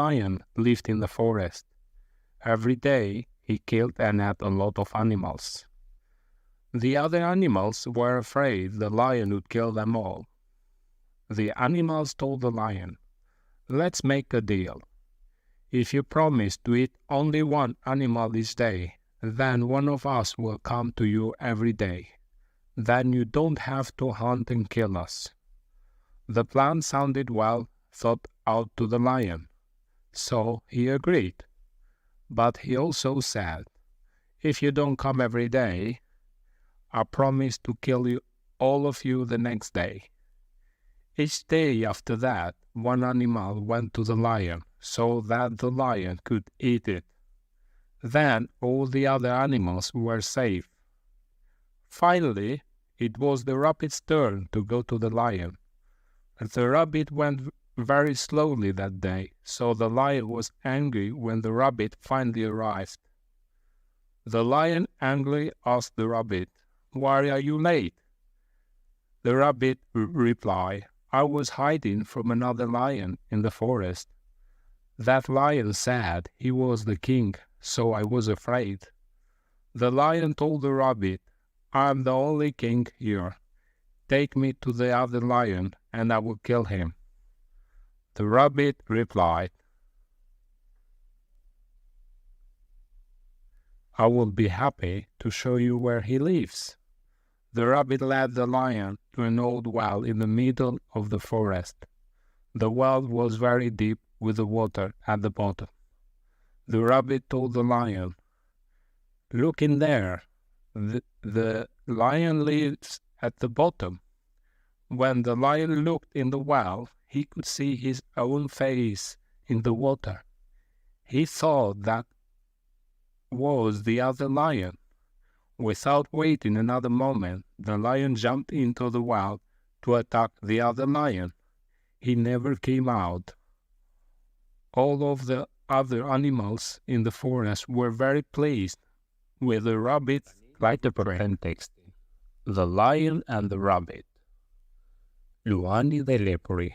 lion lived in the forest. Every day he killed and ate a lot of animals. The other animals were afraid the lion would kill them all. The animals told the lion, "Let's make a deal. If you promise to eat only one animal each day, then one of us will come to you every day. Then you don't have to hunt and kill us." The plan sounded well thought out to the lion, so he agreed. But he also said, "If you don't come every day, I promise to kill you, all of you, the next day." Each day after that, one animal went to the lion so that the lion could eat it. Then all the other animals were safe. Finally, it was the rabbit's turn to go to the lion. The rabbit went very slowly that day, so the lion was angry when the rabbit finally arrived. The lion angrily asked the rabbit, "Why are you late?" The rabbit replied, "I was hiding from another lion in the forest. That lion said he was the king, so I was afraid." The lion told the rabbit, "I am the only king here. Take me to the other lion and I will kill him." The rabbit replied, "I will be happy to show you where he lives." The rabbit led the lion to an old well in the middle of the forest. The well was very deep with the water at the bottom. The rabbit told the lion, "Look in there. The lion lives at the bottom." When the lion looked in the well, he could see his own face in the water. He thought that was the other lion. Without waiting another moment, the lion jumped into the well to attack the other lion. He never came out. All of the other animals in the forest were very pleased with the rabbit. Like the context, the lion and the rabbit. Luani dhe lepuri.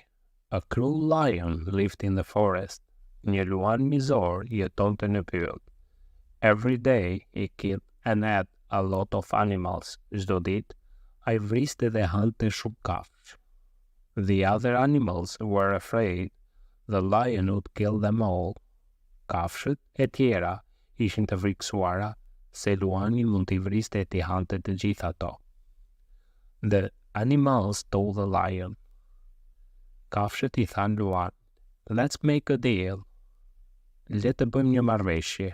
A cruel lion lived in the forest. Një luan mizor jetonte në pyll. Every day he killed and ate a lot of animals. Çdo ditë ai vriste dhe hante shumë kafshë. The other animals were afraid the lion would kill them all. Kafshët e tjera ishin të frikësuara se luani mund t'i vriste e t'i hante të gjitha ato. The animals told the lion. Kafshët I thanë luan, "Let's make a deal. Le të bëjmë një marrëveshje.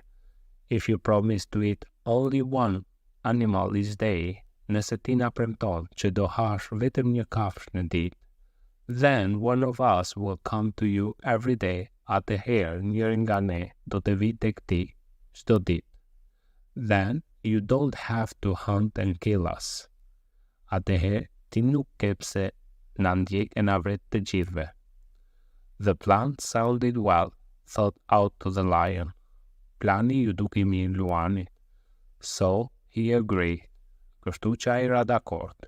If you promise to eat only one animal each day, nëse ti na premton që do hash vetëm një kafshë në ditë, then one of us will come to you every day. Atëherë njëri nga ne do të vi tek ti çdo ditë. Then you don't have to hunt and kill us. Atëherë ti nuk ke pse na ndjek e na vret të gjithëve." The plan sounded well thought out to the lion. Plani ju duki mirë luanit. So he agreed. Kështu që ai ra dakord.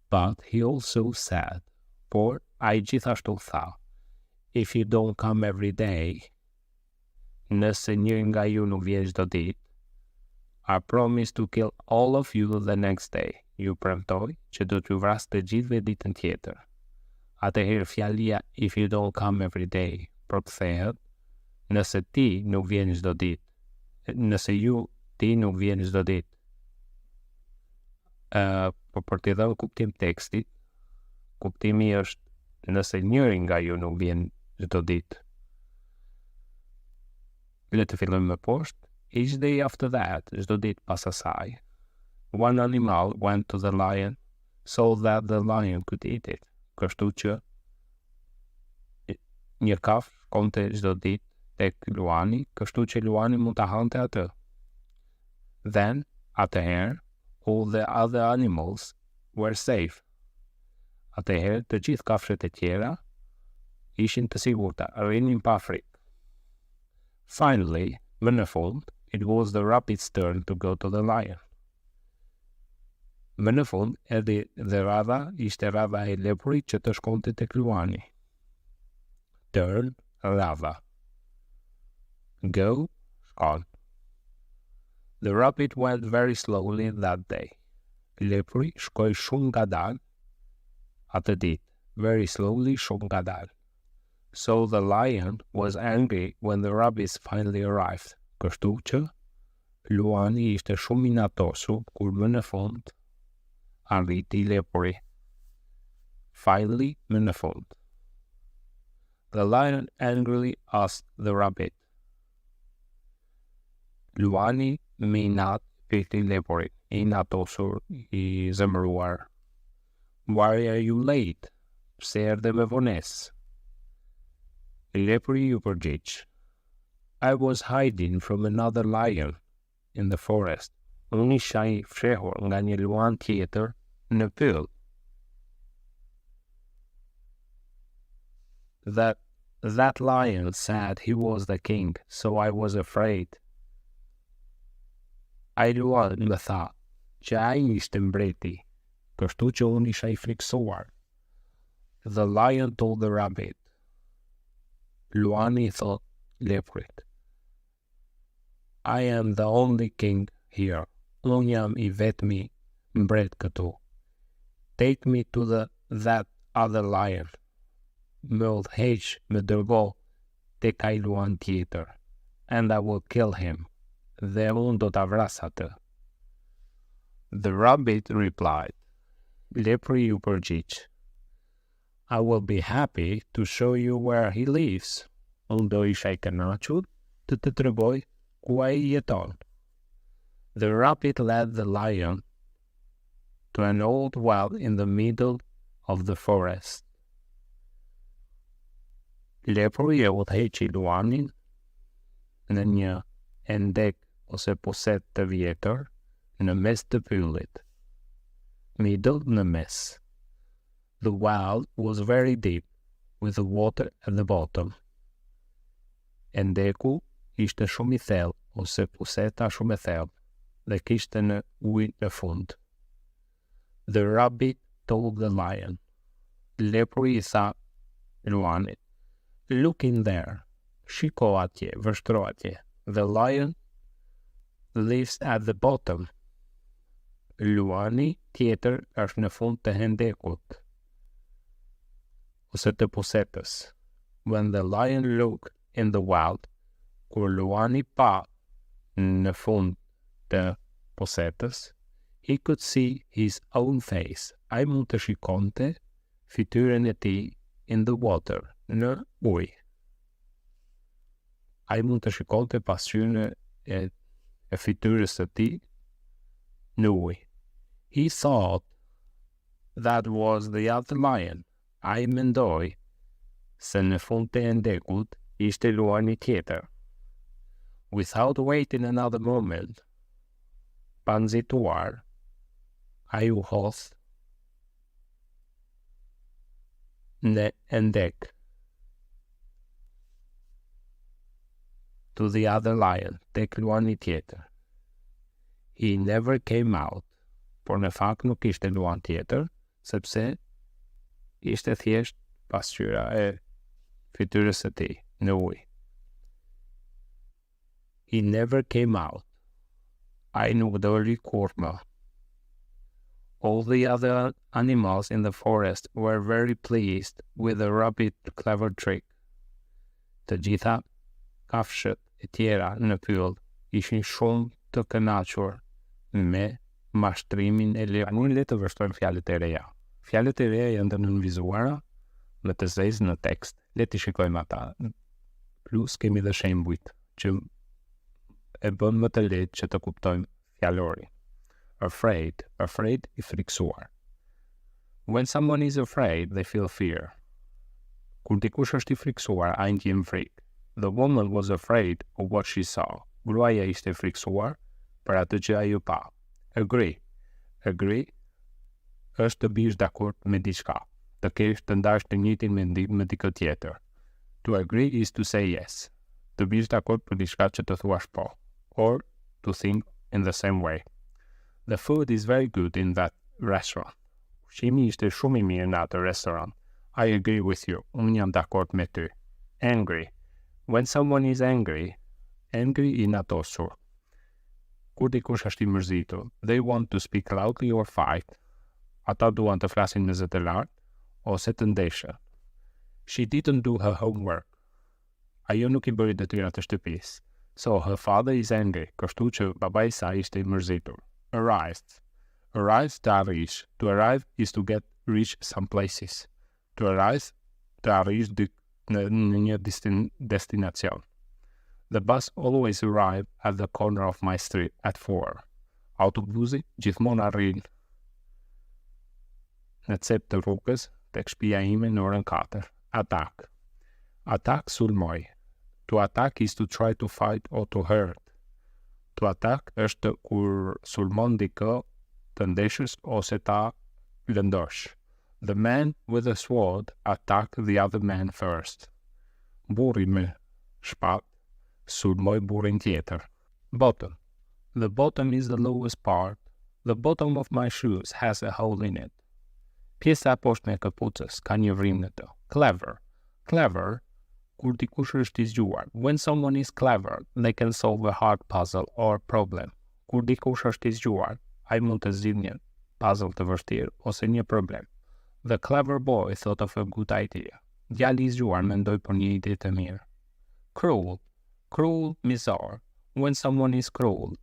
But he also said, por ai gjithashtu tha, "If you don't come every day, nëse njëri nga ju nuk vjen çdo ditë, I promise to kill all of you the next day." Ju premtoj që do t'ju vras të gjithëve ditën tjetër. Atëherë fjalia "if you don't come every day" përkthehet nëse ti nuk vjen çdo ditë. Nëse ti nuk vjen çdo ditë. Po për t'i dhënë kuptim tekstit, kuptimi është nëse njëri nga ju nuk vjen çdo ditë. Le të fillojmë më poshtë. Each day after that, çdo ditë pas asaj, one animal went to the lion so that the lion could eat it. Kështu që një kafshë konte çdo ditë tek luani, kështu që luani mund ta hante atë. Then, atëherë, all the other animals were safe. Atëherë, të gjithë kafshët e tjera ishin të sigurta, rrinin pa frikë. Finally, më në fund, it was the rabbit's turn to go to the lion. Më në fund, erdhi dhe radha ishte radha e lepurit që të shkonte tek luani. Turn, radha. Go on. The rabbit went very slowly that day. Lepuri shkoi shumë ngadalë atë ditë. Very slowly, shumë ngadalë. So the lion was angry when the rabbits finally arrived. Kështu që luani ishte shumë inatosur kur më në fund arriti lepuri. Finally, më në fund. The lion angrily asked the rabbit. Luani me inat pyeti lepurin, inatosur, I zemëruar. Why are you late? Pse erdhe me vonesë? Lepuri ju përgjigj. I was hiding from another lion in the forest. Unë isha I fshehur nga një luan tjetër në pyll. That lion said he was the king, so I was afraid. Ai luan më tha që ai ishte mbreti, kështu që unë isha I friksuar. The lion told the rabbit. Luani thot lepurit. I am the only king here. Unë jam I vetmi mbret këtu. Take me to that other lion. Më udhëheq, më dërgo tek ai luan tjetër. And I will kill him. Dhe unë do ta vras atë. The rabbit replied. Lepuri ju përgjigj. I will be happy to show you where he lives. Unë do isha I kënaqur të të tregoj ku ai jeton. The rabbit led the lion to an old well in the middle of the forest. Lepuri e udhëheqi luanin në një endek ose puset të vjetër në mes të pyllit. Middle në mes. The well was very deep, with the water at the bottom. Endeku ishte shumë I thellë, ose puseta shumë e thellë, dhe kishte në ujë në fund. The rabbit told the lion. Lepuri I tha luanit. Look in there. Shiko atje, vështro atje. The lion lives at the bottom. Luani tjetër është në fund të hendekut, ose të pusetës. When the lion looked in the well, kur luani pa në fund të pusetës, he could see his own face. Ai mund të shikonte fytyrën e tij in the water, në ujë. Ai mund të shikonte pasqyrën e fytyrës së tij në ujë. He thought that was the other lion. Ai mendoi se në fund të endekut ishte luani tjetër. Without waiting another moment, pa nxituar, ai u hodh në endek. To the other lion, tek luani tjetër. He never came out, por në fakt nuk ishte luan tjetër, sepse ishte thjesht pasqyra e fytyrës së tij në ujë. He never came out. Ai nuk doli kurrë më. All the other animals in the forest were very pleased with the rabbit's clever trick. Të gjitha kafshët e tjera në pyll ishin shumë të kënaqur me mashtrimin e lepurit. Unë le të vështrojmë fjalët e reja. Fjalët e reja janë të nënvizuara me të zezë në tekst. Le të shikojmë ata. Plus kemi dhe shembujt që e bën më të lehtë që të kuptojmë fjalorin. Afraid I friksuar. When someone is afraid, they feel fear. Kur dikush është I friksuar, ai ndjen frikë. The woman was afraid of what she saw. Gruaja ishte friksuar për atë që ajo pa. Agree është të bish dakord me diçka, të kesh të ndash të njëjtin mendim me dikë tjetër. To agree is to say yes. Të bish dakord për diçka që të thuash po, or to think in the same way. The food is very good in that restaurant. Ushqimi ishte shumë I mirë në atë restoran. I agree with you. Unë jam dakord me ty. Angry. When someone is angry, angry I natosur. Kur dikush është I mërzitur, they want to speak loudly or fight. Ata duan të flasin me zë të lartë ose të ndeshën. She didn't do her homework. Ajo nuk I bëri detyrat e shtëpisë. So her father is angry, kështu që baba I saj ishte I mërzitur. Arrived. Arrive të arrish. To arrive is to get reach some places. To arrive të arrish në një destinacion. The bus always arrived at the corner of my street at 4. Autobusi gjithmonë arrin në cep të rrugës tek shtëpia ime në orën 4. Attack. Attack sulmoj. To attack is to try to fight or to hurt. To attack është kur sulmon dikë të ndeshës ose ta lëndosh. The man with a sword attacked the other man first. Burri me shpatë sulmoj burrin tjetër. Bottom. The bottom is the lowest part. The bottom of my shoes has a hole in it. Pjesa e poshtme e këpucës ka një vrim në të. Clever. Clever, kur dikush është I zgjuar. When someone is clever, they can solve a hard puzzle or problem. Kur dikush është I zgjuar, ai mund të zgjidhë një puzzle të vështirë ose një problem. The clever boy thought of a good idea. Djali I zgjuar mendoi për një ide të mirë. Cruel. Cruel mësuar. When someone is cruel,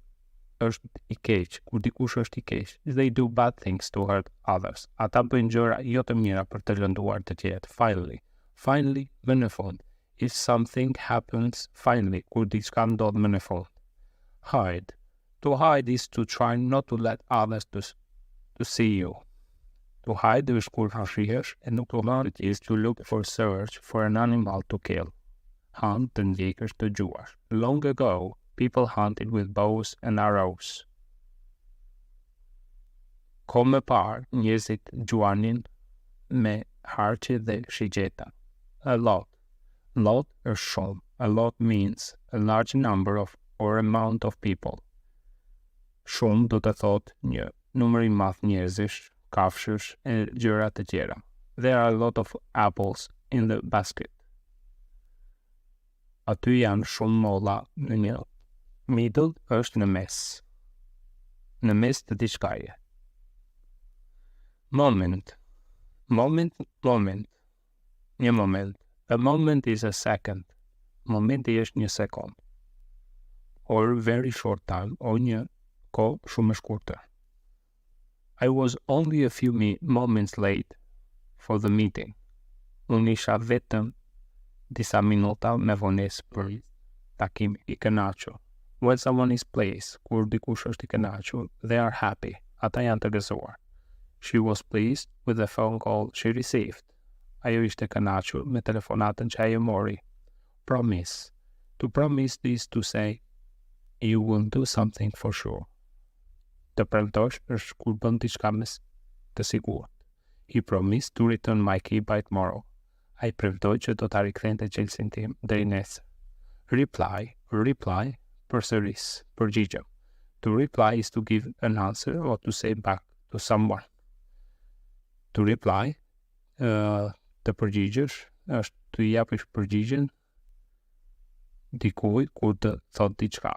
është I keq. Kur dikush është I keq, they do bad things to hurt others. Ata bëjnë gjëra jo të mira për të lënduar të tjerë. Finally. Finally, më në fund. If something happens, finally, kur diçka ndodh më në fund. Hide. To hide is to try not to let others to see you. To hide është kur hashihesh e nuk të hunt is to look for search for an animal to kill. Hunt të ndjekësh të gjuar. Long ago, people hunted with bows and arrows. Ko më parë, njerëzit gjuanin me harqe dhe shigjeta. A lot. Lot është shumë. A lot means a large number of or amount of people. Shumë do të thot një numër I madh njerëzish, kafshësh e gjëra të tjera. There are a lot of apples in the basket. Aty janë shumë molla në një. Middle është në mes. Në mes të diçkaje. Moment. Moment. Një moment. A moment is a second. Momenti është një sekond. Or very short time, or një kohë shumë e shkurtër. I was only a few moments late for the meeting. Unë isha vetëm disa minuta me vonesë për takim I kënaqur. When someone is pleased, kur dikush është I kënaqur, they are happy. Ata janë të gëzuar. She was pleased with the phone call she received. Ajo ishte kënaqur me telefonatën që ajo mori. Promise. To promise is to say you will do something for sure. Të premtosh është kur bën diçka me të sigurt. He promised to return my key by tomorrow. Ai premtoi që do ta rikthente çelësin tim deri nesër. Reply, përsëris, përgjigjem. To reply is to give an answer or to say back to someone. To reply, të përgjigjesh, është të japësh përgjigjen dikujt kur të thot diçka.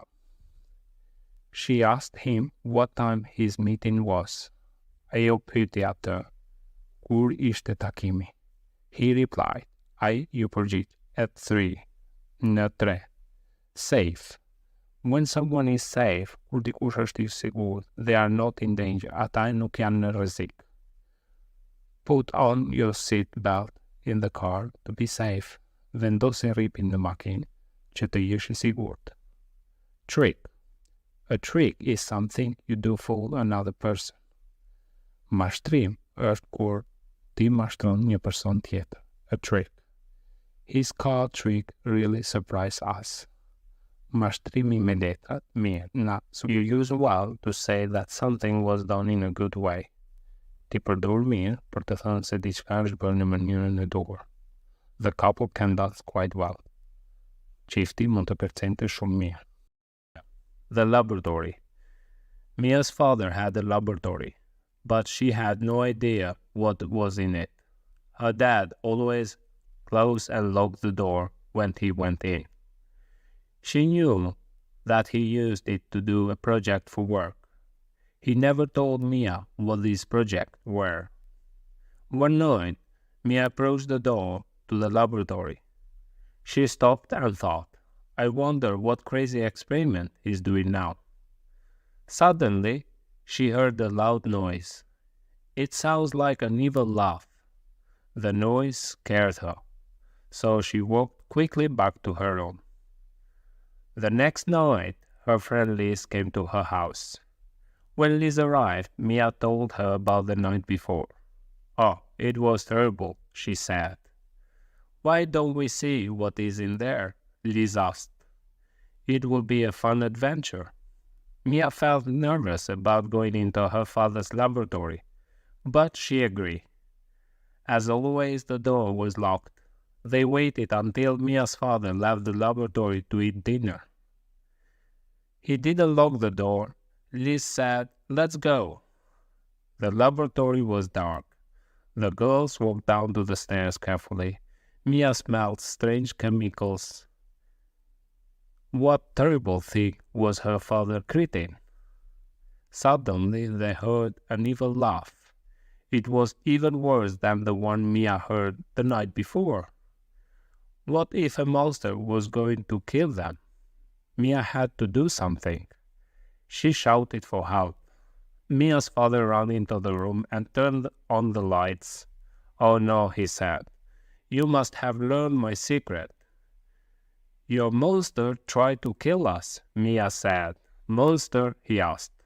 She asked him what time his meeting was. Ajo pyeti atë kur ishte takimi. He replied, ai ju përgjigj, at 3, në 3. Safe. When someone is safe, kur dikush është I sigurt, they are not in danger, ata nuk janë në rrezik. Put on your seat belt in the car to be safe. Vendosi rripin në makinë që të jesh I sigurt. Trick. A trick is something you do for another person. Mashtrim është kur ti mashtron një person tjetër. A trick. His card trick really surprised us. Mashtrimi me letrat, mirë, na. So you use well to say that something was done in a good way. Ti përdor mirë për të thënë se diçka është bërë në mënyrën e duhur. The couple can dance quite well. Çifti mund të përcente shumë mirë. The laboratory. Mia's father had a laboratory, but she had no idea what was in it. Her dad always closed and locked the door when he went in. She knew that he used it to do a project for work. He never told Mia what these projects were. One night, Mia approached the door to the laboratory. She stopped and thought, I wonder what crazy experiment he's doing now. Suddenly, she heard a loud noise. It sounds like an evil laugh. The noise scared her, so she walked quickly back to her room. The next night, her friend Liz came to her house. When Liz arrived, Mia told her about the night before. Oh, it was terrible, she said. Why don't we see what is in there? Liz asked. It will be a fun adventure. Mia felt nervous about going into her father's laboratory, but she agreed. As always, the door was locked. They waited until Mia's father left the laboratory to eat dinner. He didn't lock the door. Liz said, Let's go. The laboratory was dark. The girls walked down to the stairs carefully. Mia smelled strange chemicals. What terrible thing was her father creating? Suddenly they heard an evil laugh. It was even worse than the one Mia heard the night before. What if a monster was going to kill them? Mia had to do something. She shouted for help. Mia's father ran into the room and turned on the lights. Oh no, he said. You must have learned my secret. Your monster tried to kill us, Mia said. Monster, he asked.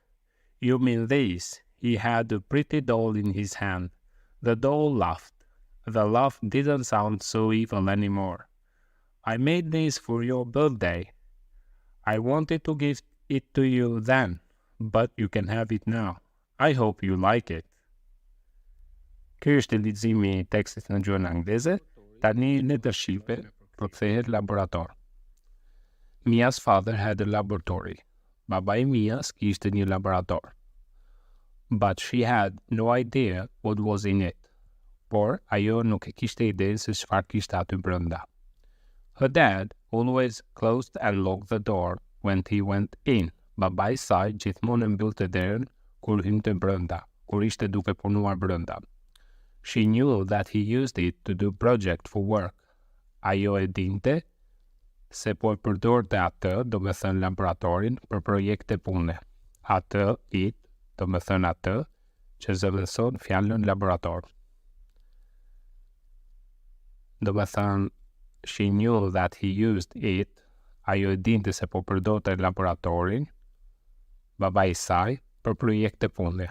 You mean this? He had a pretty doll in his hand. The doll laughed. The laugh didn't sound so evil anymore. I made this for your birthday. I wanted to give it to you then, but you can have it now. I hope you like it. Ky është i leximi i tekstit në gjuhën angleze. Tani lehtësisht përkthehet laborator. Mia's father had a laboratory. Babai Mia's kishte një laborator. But she had no idea what was in it. Por ajo nuk e kishte idenë se çfarë kishte aty brenda. Her dad always closed and locked the door when he went in. Babai I saj gjithmonë e mbyllte derën kur hynte brenda, kur ishte duke punuar brenda. She knew that he used it to do project for work. Ajo e dinte se po e përdorte atë, do me thënë laboratorin, për projekte pune. Atë, it, do me thënë atë, që zëvendëson fjalën laborator. Do me thënë, she knew that he used it, ajo e dinte se po përdorte laboratorin, babai I saj, për projekte pune.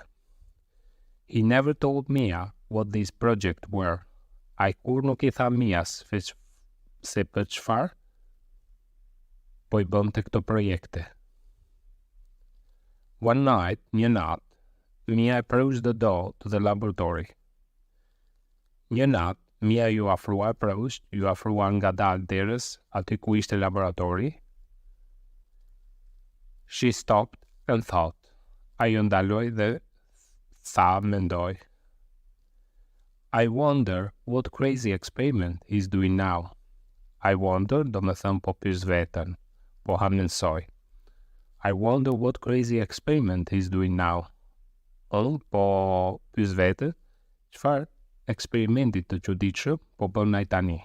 He never told Mia what these projects were. Ai kur nuk I tha Mias se për çfarë po I bënte këto projekte. One night, një natë, Mia approached the door to the laboratory. Një natë, Mia ju afrua ngadalë derës aty ku ishte laboratori. She stopped and thought. Ajo ndaloi dhe mendoj. I wonder what crazy experiment he's doing now. I wonder, do me thëmë po pyes veten, po hamensoj. I wonder what crazy experiment he's doing now. Po pyes veten, çfarë eksperimentit të çuditshëm po bën ai tani.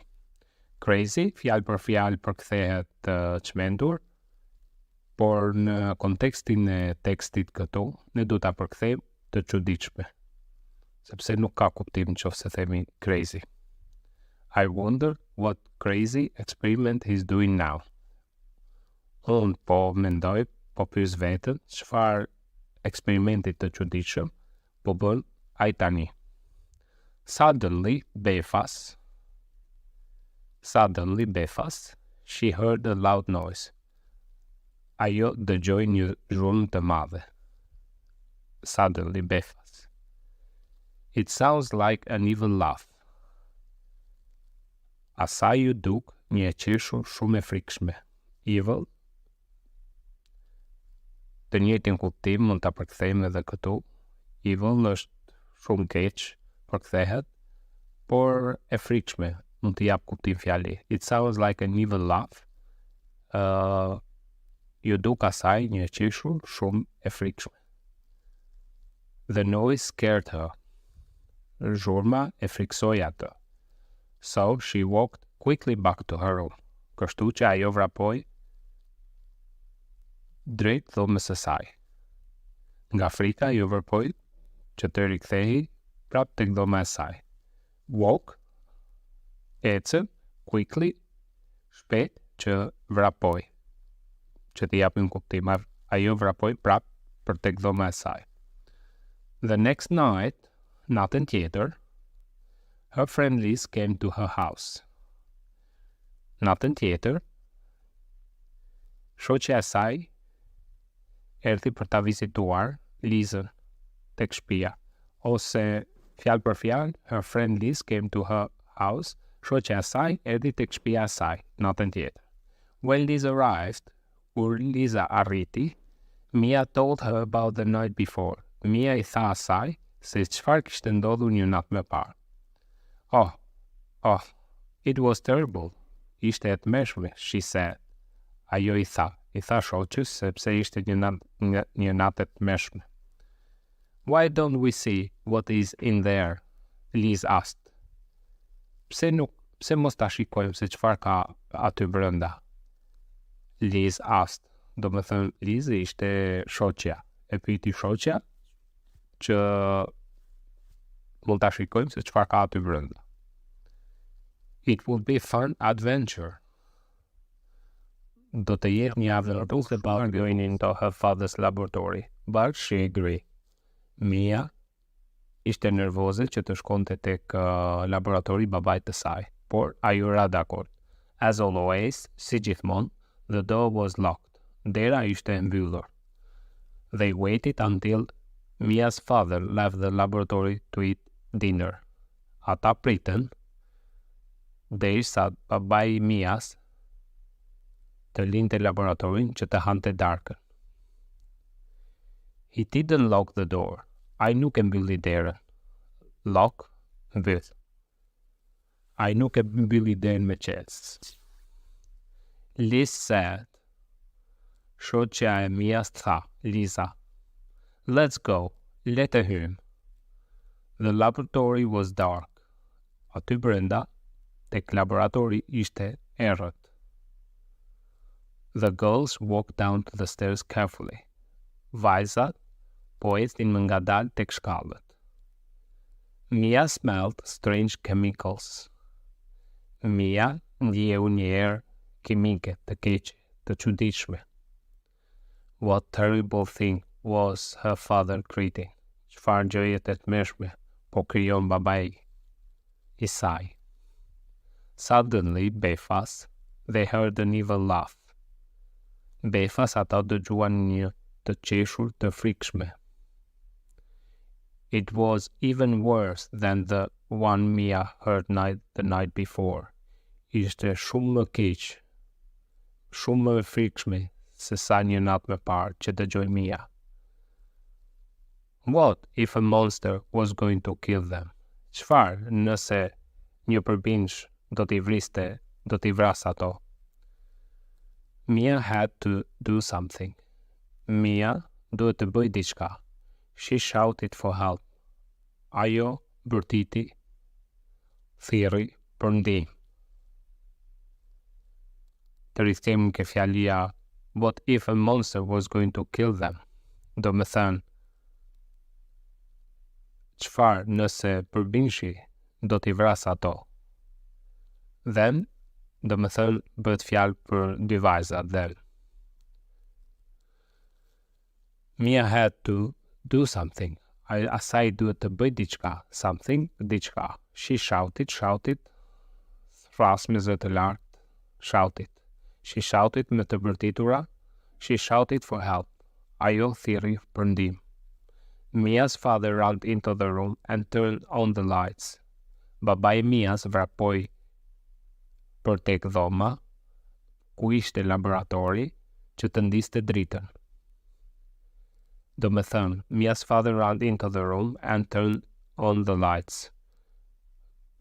Crazy, fjalë për fjalë përkthehet të çmendur, por në kontekstin e tekstit këtu, ne do ta përkthejmë të çuditshme, sepse nuk ka kuptim nëse themi crazy. I wonder what crazy experiment he's doing now. Unë po mendoj, po pyes veten, çfarë eksperimentit të çuditshëm po bën ai tani. Suddenly, befas, she heard a loud noise. Ajo dëgjoi një zhurmë të madhe. Suddenly, befas. It sounds like an evil laugh. Asaj ju duk një e qeshur shumë e frikshme. Evil. Të njëjtin kuptim mund ta përkthejmë edhe këtu. Evil është shumë keq, përkthehet, por e frikshme mund të jap kuptim fjali. It sounds like an evil laugh. ju duk asaj një qeshur shumë e frikshme. The noise scared her. Zhurma e friksoi atë. So she walked quickly back to her room. Kështu që ajo vrapoi drejt dhomës së saj. Nga frika ju vrapoi që të rikthehej prapë tek dhoma e saj. Walk, ecën, quickly, shpejt që vrapoi. Që t'i japim kuptim, ajo vrapoi prapë për tek dhoma e saj. The next night, natën tjetër, her friend Liz came to her house. Natën tjetër, shoqja e saj erdhi për ta vizituar Lizën tek shtëpia, ose fjalë për fjalë, her friend Liz came to her house, shoqja e saj erdhi tek shtëpia e saj natën tjetër. When Liz arrived, kur Liza arriti, Mia told her about the night before. Mia i tha asaj se çfarë kishte ndodhur një natë më parë. Oh, it was terrible. Ishte e tmeshme, she said. Ajo i tha shoqës sepse ishte një natë e tmeshme. Why don't we see what is in there? Liz asked. Pse mos ta shikojmë se çfarë ka aty brenda? Liz asked. Do më thënë, Liz ishte shoqja. E pyeti shoqja që mund ta shikojmë se çfarë ka aty brenda. It would be fun adventure. Do të jetë një aventyrë about going into her father's laboratory, but she agreed. Mia ishte nervoze që të shkonte tek laboratori babait të saj, por ajo ra dakord. As always, si gjithmonë, the door was locked. Dera ishte e mbyllur. They waited until Mia's father left the laboratory to eat dinner. Ata pritën derisa babai i Mias të linte laboratorin që të hante darkën. He didn't lock the door. Ai nuk e mbylli derën. Lock, mbyll. Ai nuk e mbylli derën me qelës. Liz said. Shoqja e Mias tha, Liza, let's go, le të hyjmë. The laboratory was dark. Aty brenda, tek laboratori ishte errët. The girls walked down to the stairs carefully. Vajzat po ecnin më ngadalë tek shkallët. Mia smelled strange chemicals. Mia ndjeu një erë kimike të keqe, të çuditshme. What terrible thing was her father creating? Çfarë gjëje të tmeshme po krijon babai i saj? Suddenly, befas, they heard an evil laugh. Befas ata dëgjuan një të qeshur të frikshme. It was even worse than the one Mia heard the night before. Ishte shumë më keq, shumë më frikshme se sa një natë më parë që dëgjoi Mia. What if a monster was going to kill them? Çfarë nëse një përbindsh do t'i vras ato? Mia had to do something. Mia duhet të bëj diçka. She shouted for help. Ajo bërtiti, thirri për ndihmë. Të rikthejmë ke fjalia what if a monster was going to kill them? Do me thënë, çfarë nëse përbindshi do t'i vras ato? Then, do me thënë, bëhet fjalë për dy vajzat dhe. Mia had to do something. Asaj duhet të bëj diçka. Something, diçka. She shouted, thras me zë të lartë, shouted. She shouted me të bërtitura. She shouted for help. Ajo thirri për ndihmë. Mia's father ran into the room and turned on the lights. Babai Mias vrapoi për tek dhoma, ku ishte laboratori, që të ndiste dritën. Do me thënë, Mia's father ran into the room and turned on the lights.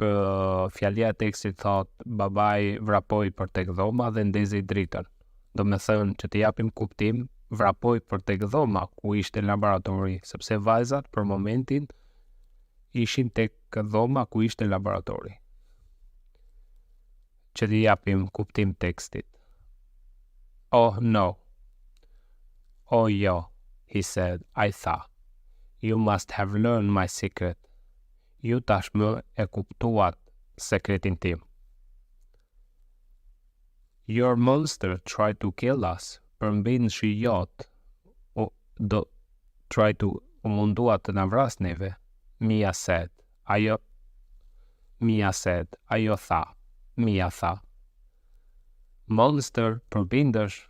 Për fjalia e tekstit thot, babai vrapoi për tek dhoma dhe ndezi dritën. do me thënë që të japim kuptim, vrapoj për tek dhoma ku ishte laboratori, sepse vajzat për momentin ishin tek dhoma ku ishte laboratori. Që të japim kuptim tekstit. Oh no. Oh jo, he said, I tha. You must have learned my secret. Ju tashmë e kuptuat sekretin tim. Your monster tried to kill us. Përmbin shijot do try to mundua të na vras neve. Mia said. Ajo tha. Mia tha. Monster, përbindesh?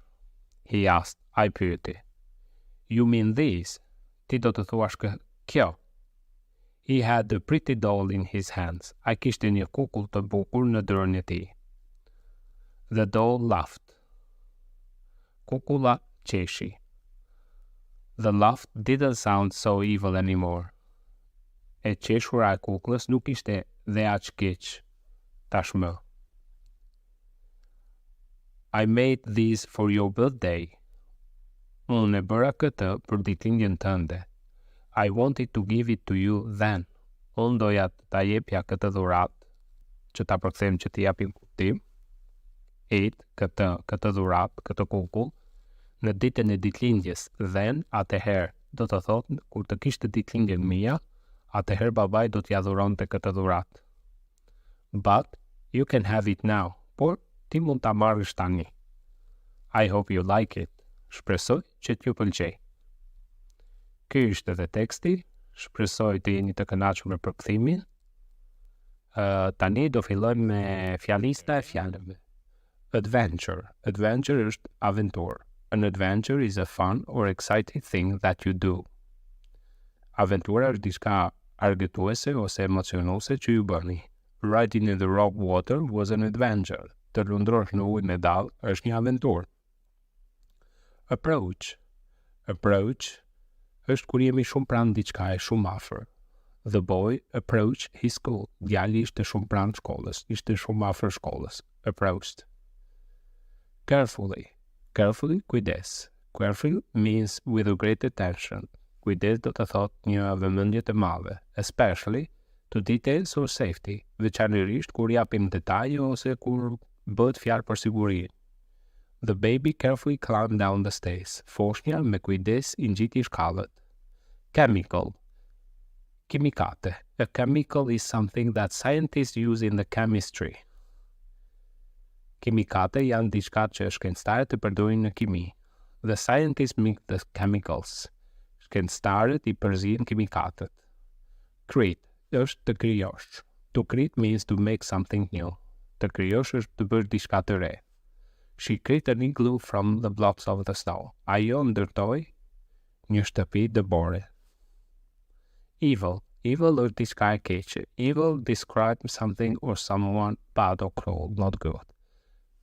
He asked. I pyeti. You mean this? Ti do të thuash kjo? He had a pretty doll in his hands. Ai kishte një kukull të bukur në dorën e tij. The doll laughed. Kukulla qeshi. The laugh didn't sound so evil anymore. E qeshura e kukullës nuk ishte dhe aq keq tashmë. I made these for your birthday. Unë e bëra këtë për ditëlindjen tënde. I wanted to give it to you then. Unë doja ta jepja këtë dhuratë, që ta përkthem që të japim kuptim. Këtë dhuratë, këtë kukull, në ditën e ditëlindjes. Then, atëherë, do të thotë, kur të kishte ditëlindjen mia, atëherë babai do t'ja dhuronte këtë dhuratë. But, you can have it now. Por, ti mund ta marrësh tani. I hope you like it. Shpresoj që t'ju pëlqej. Ky është edhe teksti. Shpresoj të jeni të kënaqur me përkthimin. Tani do fillojmë me fjalista e fjalëve. Adventure. Adventure është aventurë. An adventure is a fun or exciting thing that you do. Aventura është diçka argëtuese ose emocionuese që ju bëni. Riding in the rock water was an adventure. Të lundrosh në ujë me dall është një aventurë. Approach. Approach është kur jemi shumë pranë diçkaje, shumë afër. The boy approached his school. Djali ishte shumë pranë shkollës, ishte shumë afër shkollës. Approached. Carefully. Carefully, kujdes. Careful means with a great attention. Kujdes do të thotë një vëmendje të madhe, especially to details or safety, veçanërisht kur japim detaje ose kur bëhet fjalë për sigurinë. The baby carefully climbed down the stairs. Foshnja me kujdes I ngjiti shkallët. Chemical. Kimikate. A chemical is something that scientists use in the chemistry. Kimikate janë diçka që shkencëtarët të përdorin në kimi. The scientists make the chemicals. Shkencëtarët I përzihen kimikatet. Create është të krijosh. To create means to make something new. Të krijosh është të bësh diçka të re. She created an igloo from the blocks of the snow. Ajo ndërtoi një shtëpi dëbore. Evil. Evil është diçka e keqe. Evil describes something or someone bad or cruel, not good.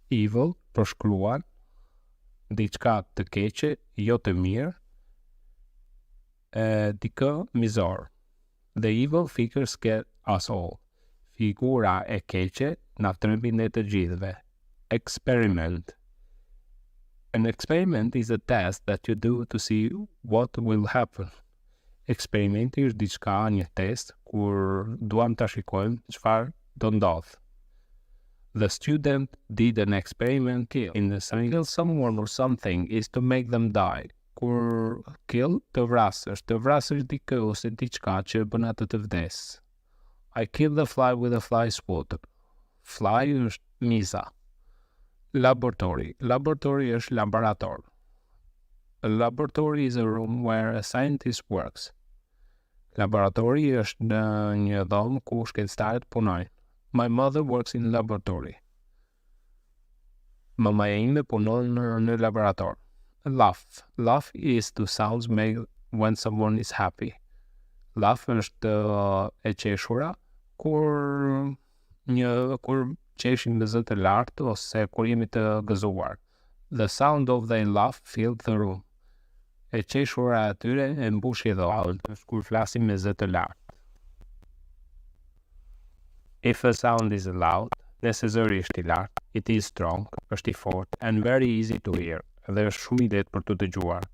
Evil përshkruan diçka të keqe, jo të mirë, dikë mizor. The evil figure scared us all. Figura e keqe na trembin e të gjithëve. Experiment. An experiment is a test that you do to see what will happen. Eksperimenti është diçka, një test, kur duam ta shikojmë çfarë do ndodh. The student did an experiment in the kill someone or something is to make them die. Kur kill të vrasësh dikë ose diçka që bën atë të vdes. I killed the fly with a fly swatter. Fly është miza. Laboratory. Laboratory është laborator. A laboratory is a room where a scientist works. Laboratori është në një dhomë ku shkencëtarët punojnë. My mother works in laboratory. Mamaja ime punon në laborator. Laugh. Laugh is the sounds made when someone is happy. Laugh është e qeshura kur qeshim me zë të lartë ose kur jemi të gëzuar. The sound of their laugh filled the room. E qeshura atyre e mbushi dhomën, është kur flasim me zë të lartë. If a sound is loud, Nëse zëri është I lartë, it is strong, është I fortë, and very easy to hear, dhe është shumë I lehtë për të dëgjuar.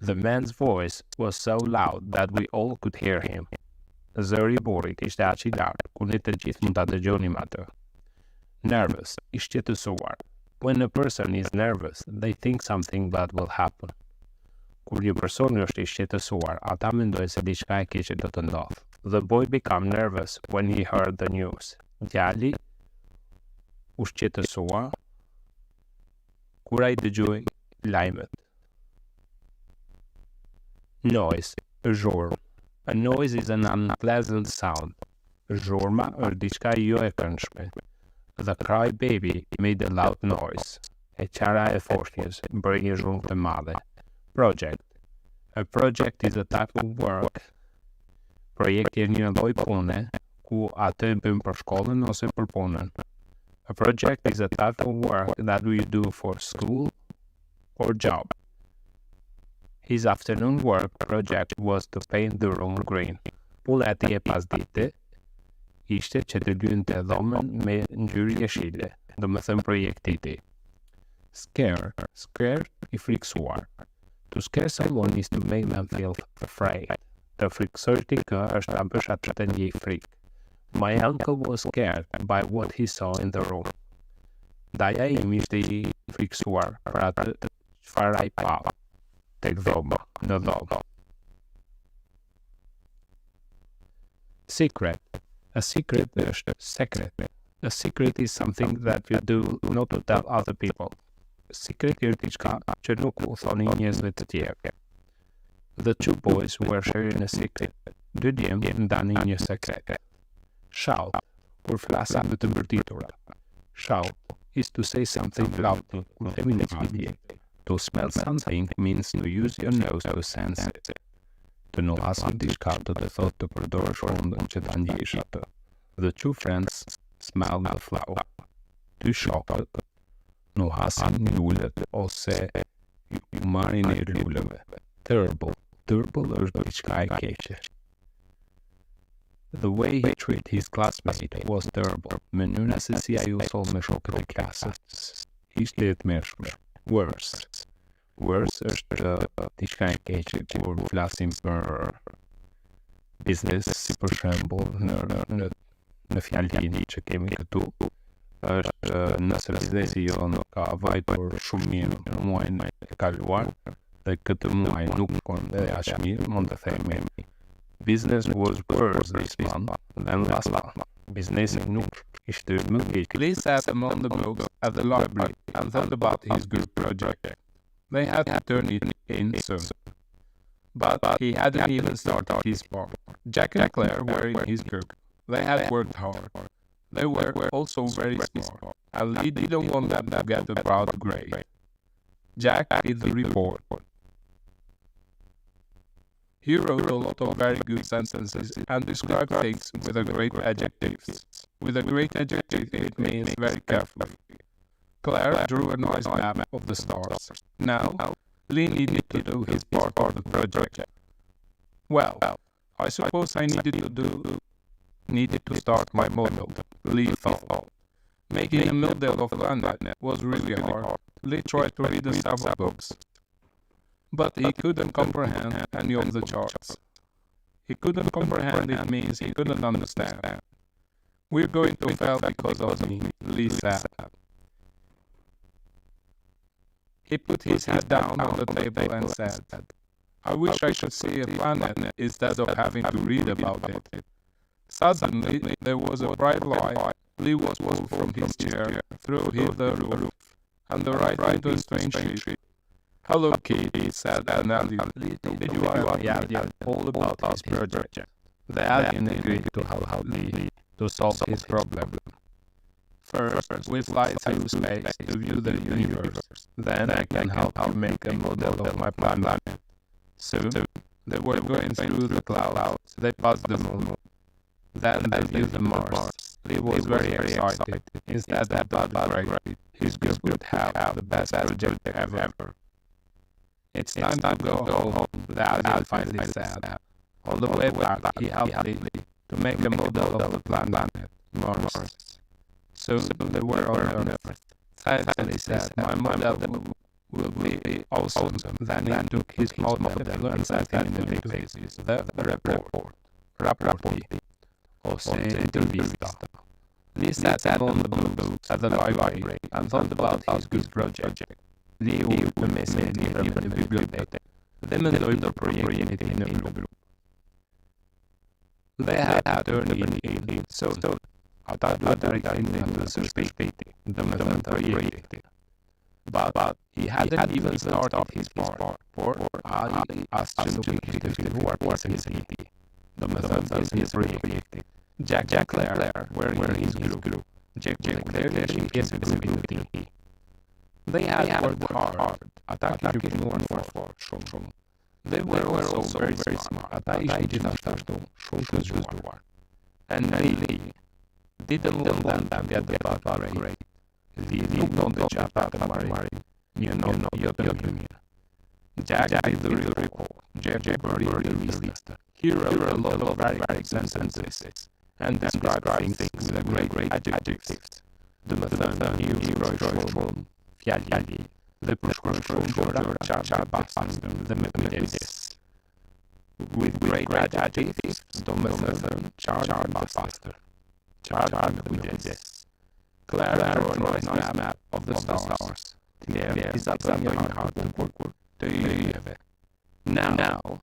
The man's voice was so loud that we all could hear him. Zëri I burrit ishte aq I lartë, ku ne të gjithë mund ta dëgjonim atë. Nervous, I shqetësuar. When a person is nervous, they think something bad will happen. Kur një person është I shqetësuar, ata mendojnë se diçka e keqe do të ndodhë. The boy became nervous when he heard the news. Djali u shqetësua kur ai dëgjoi lajmet. Noise, zhurmë. A noise is an unpleasant sound. Zhurma është diçka jo e këndshme. The cry baby made a loud noise. E qara e foshnjës bëri një zhurmë të madhe. Project. A project is a type of work. Projekti është një lloj pune ku atë e bëjmë për shkollën ose për punën. A project is a type of work that we do for school or job. His afternoon work project was to paint the room green. Puleti e pasdite ishte që të lynte dhomën me ngjyrë jeshile, do më thënë projekti I tij. Scare, I friksuar. To scare someone is to make them feel afraid. Të friksoj ti kë është ta bësh atë të ndjej frikë. My uncle was scared by what he saw in the room. Daja im ishte I friksuar për atë çfarë ai pa tek dhoma, në dhomë. Secret. A secret është sekret. A secret is something that you do not to tell other people. Secret është diçka që nuk u thoni njerëzve të tjerë. The two boys were sharing a secret. Dy djemt ndanin një sekret. Shout, kur flasim me të mbërtitura. Shout is to say something loudly, kur themi në qëllje. To smell something means to use your nose to sense it. Të nuhasim diçka do të thotë të përdorësh undën që ta ndjesh atë. The two friends smelled the flower. Dy shokët nuhasin lulët ose ju marrin e lulëve. Terrible është diçka e keqe. The way he treated his classmate was terrible. Mënyra se si ai u sol me shokët e klasës ishte e tmerrshme. Worse është diçka e keqe kur flasim për business, si për shembull në fjalinë që kemi këtu, është nëse biznesi jon ka vajtur shumë mirë në muajin e kaluar dhe këtë muaj nuk shkon dhe aq mirë, mund të themi business was worse this month than last month. Biznesi nuk ishte më keq. Lee sat among the books at the library and thought about his group project. They had to turn it in soon. But he hadn't even started his part. Jack and Claire were in his group. They had worked hard. They were also very smart, and Lee didn't want them to get a proud grade. Jack did the report. He wrote a lot of very good sentences and described things with a great adjectives. With a great adjective, it means very carefully. Claire drew a nice map of the stars. Now, Lee needed to do his part of the project. Well, I suppose I needed to start my model, Lee thought. Making a model of planet was really hard. Lee tried to read several books, but he couldn't comprehend any of the charts. He couldn't comprehend it means he couldn't understand. We're going to fail because of me, Lee said. He put his head down on the table and said, I wish I could see a planet instead of having to read about it. Suddenly, there was a bright light. Lee was pulled from his chair, through the roof, and right into a strange sheet. Hello, kid, he said, and Lee told the alien all about his project. The alien agreed to help Lee to solve his problem. First, we fly through space to view the universe. Then I can help you make a model of my planet. Soon, they were going through the clouds. They passed the moon. Then they viewed the Mars. Lee was very excited. Instead of that grade, his group would have the best project ever. It's time to go home, the alien finally said. On the way back, he helped Lee to make a model of the planet, Mars. So they were on earth. They said, my model will be awesome. Then he took his model and set it into his rapporti, o se intervista. Lee sat him on the books at the library and thought about his good project. Lee gjorde med sig livet i biblioteket. Dhe mendoj ndër projektin e në grup. They had to turn in, so ata duhet të rikthehnin në së shpejti, domethënë projekti. But he hadn't even started his part, por ai as që nuk i kishte filluar pjesën e tij. Domethënë pjesën e projektit. Jack Clare were in his group. Jack Clare ishin pjesën e grupit. They had worked hard. Ata kishin punuar fort, shumë. They were also very smart. Ata ishin gjithashtu shumë të zgjuar. And Lee didn't want them to get the bad grade. Lee nuk donte që ata të marrin një notë jo të mirë. Jack did the real report. Jack bëri revista. He wrote a lot of very sentences and described things with a great adjectives. Domethënë një ustroj shumë fjalë dhe përshkruaj shumë gjëra qartë pastër dhe me kujdes. With great adjectives, domethënë qartë pastër. Qartë me kujdes. Claire drew a nice map of the stars. Claire is up in your heart to yjeve. Now,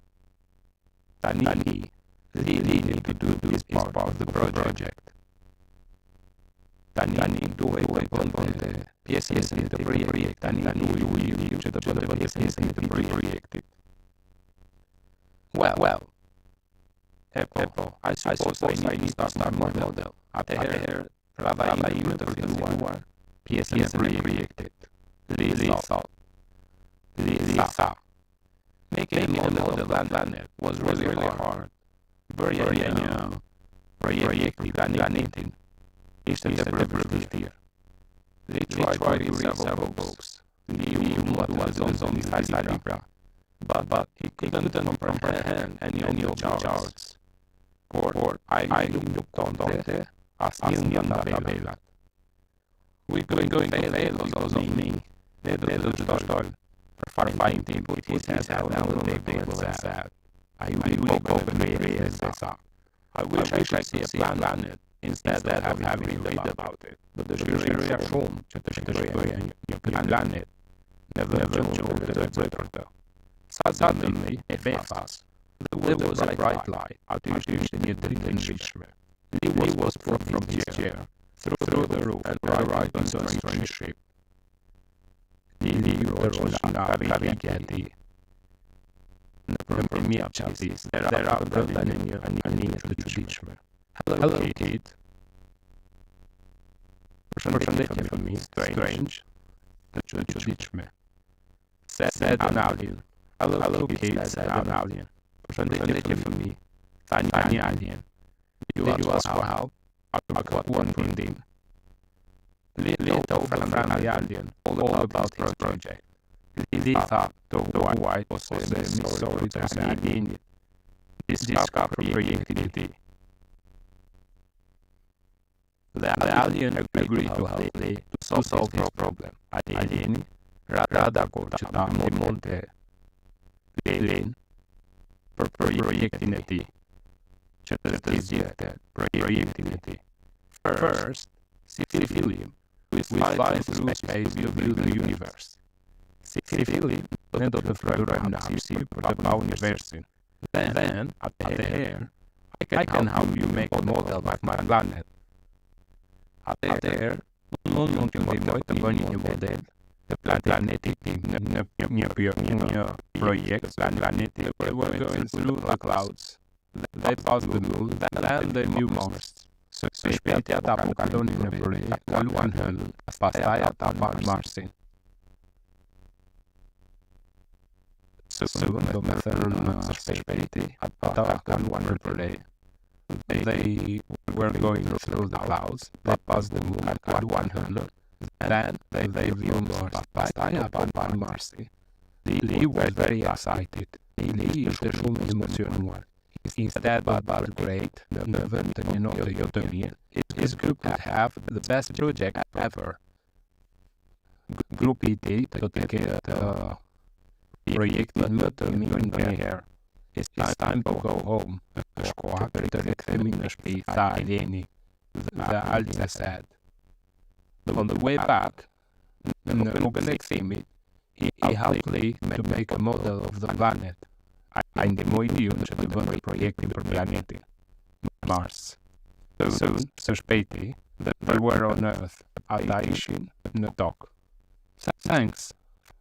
tani, Lee needed to do his part of the project. Tani duhet të bënte pjesën e të projektit. Tani duhet që të bënte pjesën e të projektit. Well, I suppose I need to start my model. Atëherë, prava ime të filluar pjesën e projektit. Lee thought. Making a model of that planet was really hard. Bërja një projekti planetin ishte tepër vështirë. They tried to read several books. Lee was on disa libra, but he couldn't comprehend any of the charts. Por ai nuk kontonte asnjë nga tabelat. We're going to fail because of me. Ne do të vazhdojmë. Përfaqësim put his head down on the table and said, I really hope and realize this. I wish I could see a planet instead of having read about it. But the dëshiroja shumë që të shkruaja një planet në vend që unë të bëj për të. Suddenly, there was a bright light. Aty ishte një dritë e ndryshme. Lee was from his chair, through the roof, and right into a strange ship. Lee urged karrike e tij. Në përmjet qasis, dera brenda një anime të çuditshme. Hello, kid. Përshëndetje fëmijë, strange, të çuditshme. Said an alien. Hello, kid, said an alien. Përshëndetje fëmijë, tha një alien. You ask for help? A kërkuan ndihmë. Lee told the friendly alien all about his project. Lee thought the white was the Meso as an alien. Discovered projektin e tij. The alien agreed to help Lee to solve his problem. Alieni ra dakord që ta ndihmonte Leen për projektin e tij. Që të zgjidhte projektin e tij. First, si fillim, we fly through space to view the universe. Si fillim, ne do të fluturojmë në hapësirë për të parë universin. Then, atëherë, I can help you make a model of my planet. Atëherë, mund të ndihmoj të bëni një model të planetit tim në një projekt planeti. We're going through the clouds. They passed the moon, then they knew Mars. Së shpejti ata po kalonin në bëre, kaluan hënën, pastaj ata parë Marsin. Së do me thënë së shpejti, ata kaluan në bëre. They were going through the clouds, they passed the moon, kaluan hënën, then they viewed Mars, pastaj ata parë Marsin. Lee was very excited. Lee ishte shumë emocionuar. instead of bad grade në vend të një note jo të mirë. His group would have the best project ever. Grupi I tij do të ketë projektin më të mirë ndonjëherë. It's time to go home. Është koha për të rikthehemi në shtëpi, tha Aleni dhe Angleze said. On the way back, në rrugën e kthimit, he helped Lee to make a model of the planet. Ai ndihmoi Liun që të bënte projektin për planetin Mars. Soon, së shpejti, they were on Earth. Ata ishin në tokë. Thanks.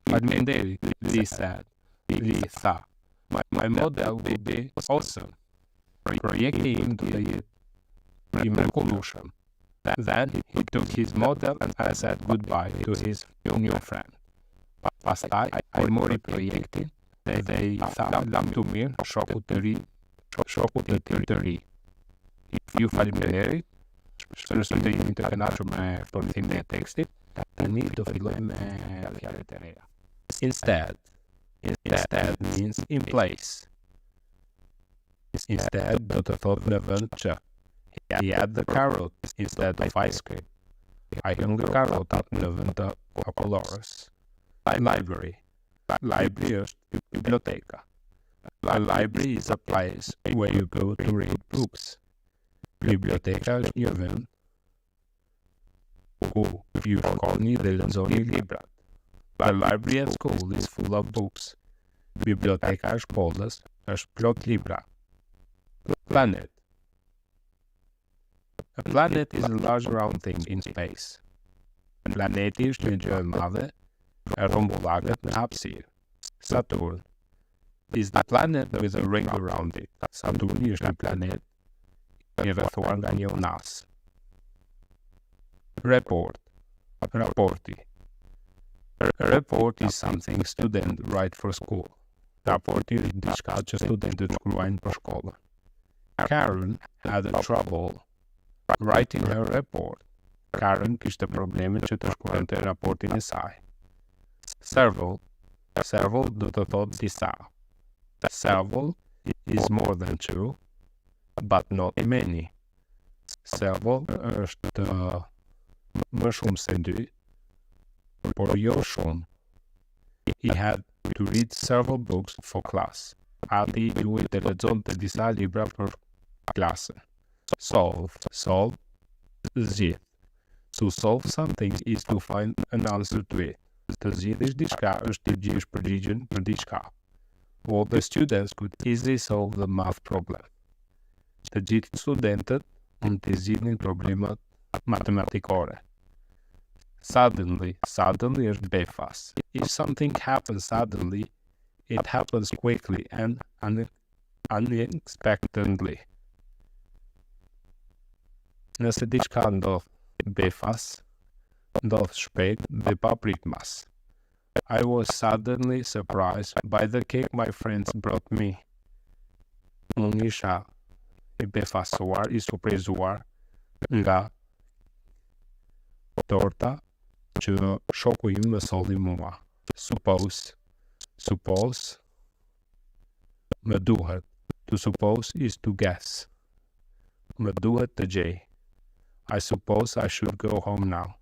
Faleminderit, Lee said. Lee tha. My model would be awesome. Projekti im do të jetë I mrekullueshëm. Then he took his model and said goodbye to his new friend. Pastaj ai mori projektin dhe I tha lam të mirë shokut të tij të ri. Ju faleminderit. Shpresoj të jeni të kënaqur me përkthimin e tekstit. Tani do fillojmë me fjalët e reja. Instead means in place. Instead do të thotë në vend që. He had the carrot instead of ice cream. Ai hëngi karotat në vend të kokolores. Library. Library është biblioteka. A library is a place where you go to read books. Biblioteka është një vend ku ju shkoni dhe lexoni librat. The library at school is full of books. Biblioteka e shkollës është plot libra. Planet. A planet is a large round thing in space. Planeti është një gjë e madhe e rrumbullakët në hapësirë. Saturn is the planet with a ring around it. Saturni është një planet I rrethuar nga një unas. Raporti. A report is something students write for school. Raporti është diçka që studentët shkruajnë për shkollën. Karen had a trouble writing her report. Karen kishte probleme që të shkruante raportin e saj. Several do të thotë disa. Several is more than two, but not many. Several është më shumë se dy, por jo shumë. He had to read several books for class. Ati duhet të lexonte disa libra për klasën. Solve, zgjidh. To solve something is to find an answer to it. Të zgjidhësh diçka është të gjesh përgjigjen për diçka. All the students could easily solve the math problem. Të gjithë studentët mund të zgjidhin problemet matematikore. Suddenly është befas. If something happens suddenly, it happens quickly and unexpectedly. Nëse diçka ndodh befas, ndodh shpejt dhe pa pritmas. I was suddenly surprised by the cake my friends brought me. Unë isha I befasuar, I surprizuar nga torta që shoku im më solli mua. Suppose, më duhet. To suppose is to guess. Më duhet të gjej. I suppose I should go home now.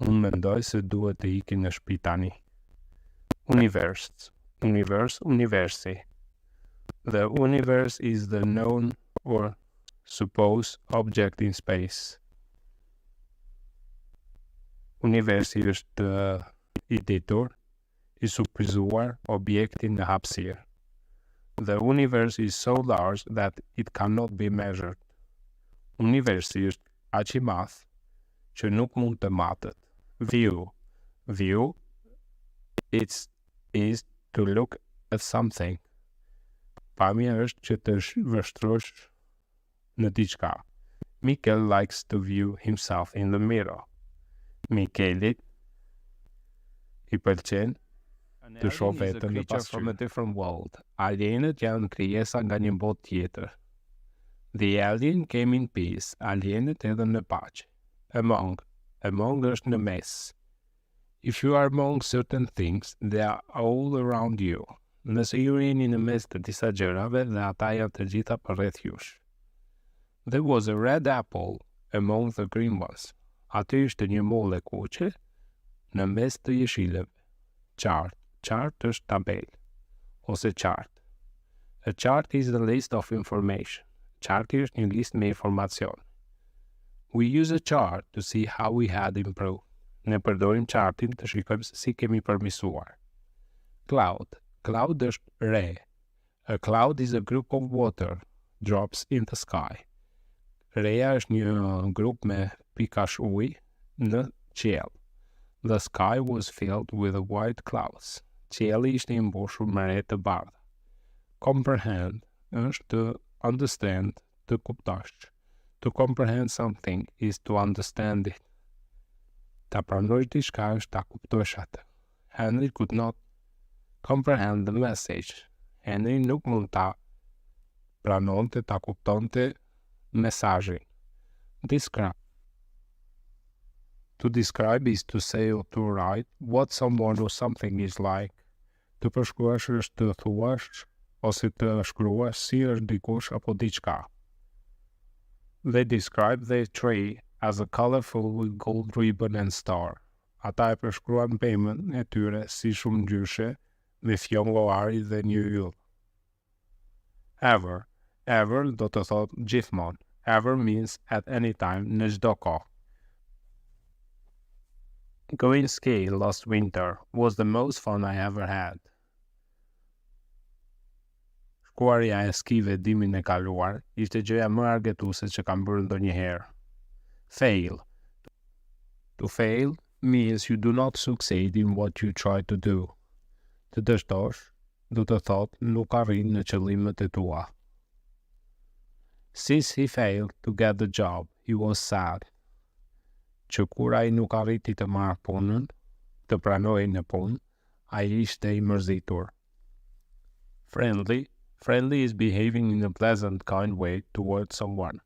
Unë mendoj se duhet të iki në shtëpi tani. Universi. The universe is the known or supposed object in space. Universi është I ditur, I supprizuar objekti në hapësirë. The universe is so large that it cannot be measured. Universi është aq I madh që nuk mund të matet. View is to look at something. Pamja është që të vështrosh në diçka. Mikel likes to view himself in the mirror. Mikelit I pëlqen të shoh veten në pasqyrë. From a different world. Alienët janë krijesa nga një botë tjetër. The alien came in peace. Alienët erdhën në paqe. Among është në mes. If you are among certain things, they are all around you. nëse ju jeni në mes të disa gjërave dhe ata janë të gjitha përreth jush. There was a red apple among the green ones. Aty ishte një mollë e kuqe në mes të jeshilëve. Chart. Chart është tabel ose chart. A chart is a list of information. Charti është një listë me informacion. We use a chart to see how we had improved. Ne përdorim chartin të shikojmë se si kemi përmirësuar. Cloud. Cloud është re. A cloud is a group of water drops in the sky. Reja është një grup me pikash ujë në qiell. The sky was filled with white clouds. Qielli ishte i mbushur me re të bardha. Comprehend është to understand, të kuptosh. To comprehend something is to understand it. Ta pranosh diçka është ta kuptosh atë. Henry could not comprehend the message. Henry nuk mund ta pranonte, ta kuptonte mesazhin. Describe. To describe is to say or to write what someone or something is like. Të përshkruash është të thuash ose të shkruash si është dikush apo diçka. They describe their tree as a colorful with gold ribbon and star. Ata e përshkruan pemën e tyre si shumë ngjyshe me fjonllori dhe një yll. Ever. Ever do të thotë gjithmonë. Ever means at any time, në çdo kohë. Going ski last winter was the most fun I ever had. Shkuarja e skive dimrin e kaluar ishte gjëja më argëtuese që kam bërë ndonjëherë. Fail. To fail means you do not succeed in what you try to do. Të dështosh, do të thotë nuk arrin në qëllimet e tua. Since he failed to get the job, he was sad. Që kur ai nuk arriti të marrë punën, të pranojë në punë, ai ishte i mërzitur. Friendly. Friendly is behaving in a pleasant, kind way towards someone.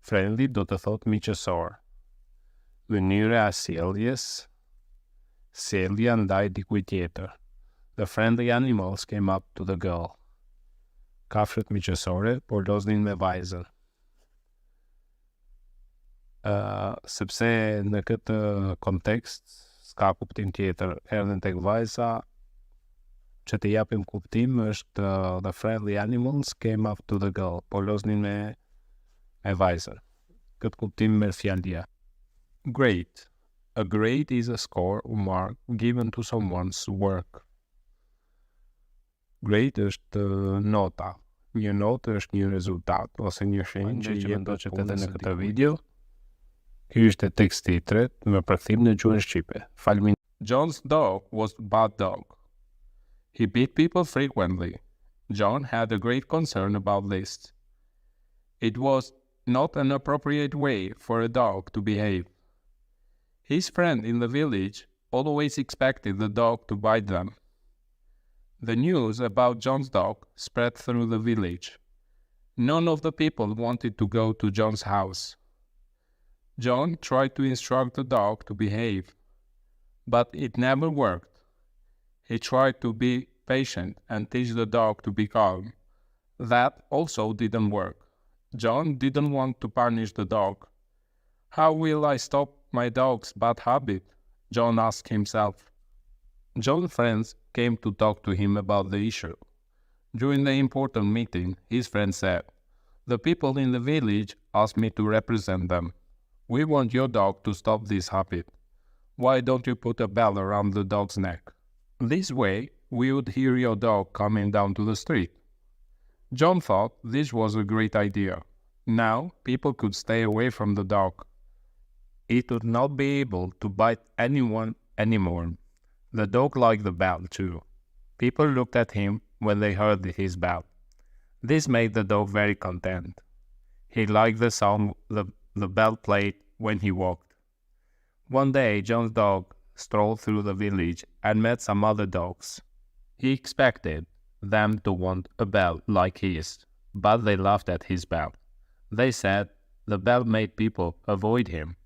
Friendly do të thotë miqësor. Mënyra e sjelljes, sjellja ndaj dikujt tjetër. The friendly animals came up to the girl. Kafshët miqësore porloznin me vajzën. Sepse në këtë kontekst s'ka kuptim tjetër, erdhën tek vajza, që të japim kuptim është the friendly animals came up to the girl, porloznin me vajzën. Këtë kuptim merr fjalia. Grade. A grade is a score or mark given to someone's work. Grade është nota. Një notë është një rezultat ose një shenjë që jepet që edhe në këtë video. Ky është teksti i tretë me përkthim në gjuhën shqipe. Faleminderit. John's dog was a bad dog. He beat people frequently. John had a great concern about this. It was not an appropriate way for a dog to behave. His friend in the village always expected the dog to bite them. The news about John's dog spread through the village. None of the people wanted to go to John's house. John tried to instruct the dog to behave, but it never worked. He tried to be patient and teach the dog to be calm. That also didn't work. John didn't want to punish the dog. How will I stop my dog's bad habit? John asked himself. John's friends came to talk to him about the issue. During the important meeting, his friend said, "The people in the village asked me to represent them. We want your dog to stop this habit. Why don't you put a bell around the dog's neck? This way, we would hear your dog coming down to the street." John thought this was a great idea. Now, people could stay away from the dog. It would not be able to bite anyone anymore. The dog liked the bell too. People looked at him when they heard his bell. This made the dog very content. He liked the sound the bell played when he walked. One day, John's dog strolled through the village and met some other dogs. He expected them to want a bell like his, but they laughed at his bell. They said the bell made people avoid him.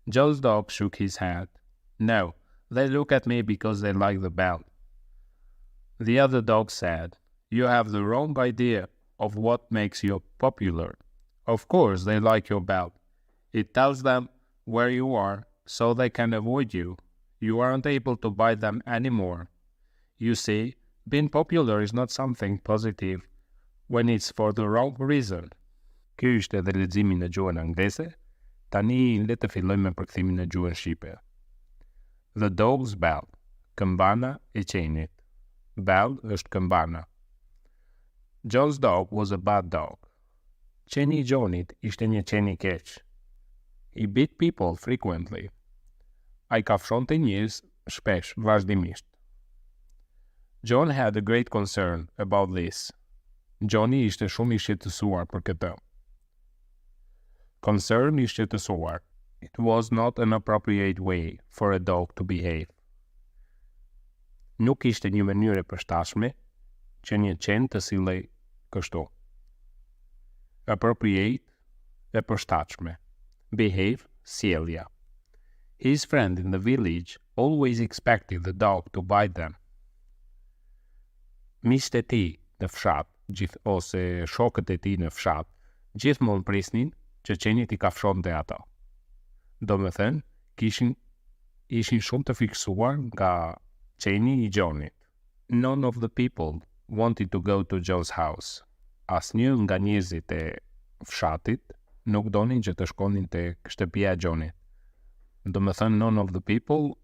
John's dog shook his head. "No, they look at me because they like the bell." The other dog said, "You have the wrong idea of what makes you popular. Of course they like your belt. It tells them where you are so they can avoid you. You aren't able to buy them anymore. You see, being popular is not something positive when it's for the wrong reason." Ky ishte edhe leximi në gjuhën angleze. Tani le të fillojmë me përkthimin në gjuhën shqipe. The dog's bell. Këmbana e qenit. Bell është këmbana. John's dog was a bad dog. Qeni I Johnit ishte një qen I keq. He beat people frequently. Ai kafshonte njerëz shpesh, vazhdimisht. John had a great concern about this. Johnny ishte shumë I shqetësuar për këtë. Concern I shqetësuar. It was not an appropriate way for a dog to behave. Nuk ishte një mënyrë e përshtatshme që një qen të sillej kështu. Appropriate e përshtatshme. Behave, sjellja. His friend in the village always expected the dog to bite them. Miqtë e tij në fshat, ose shokët e tij në fshat, gjithmonë prisnin që qeni t'i kafshonte ata. Domethënë, ishin shumë të fiksuar nga qeni I Johnit. None of the people wanted to go to John's house. Asnjë nga njerëzit e fshatit nuk donin që të shkonin te shtëpia e Johnit. Domethënë, none of the people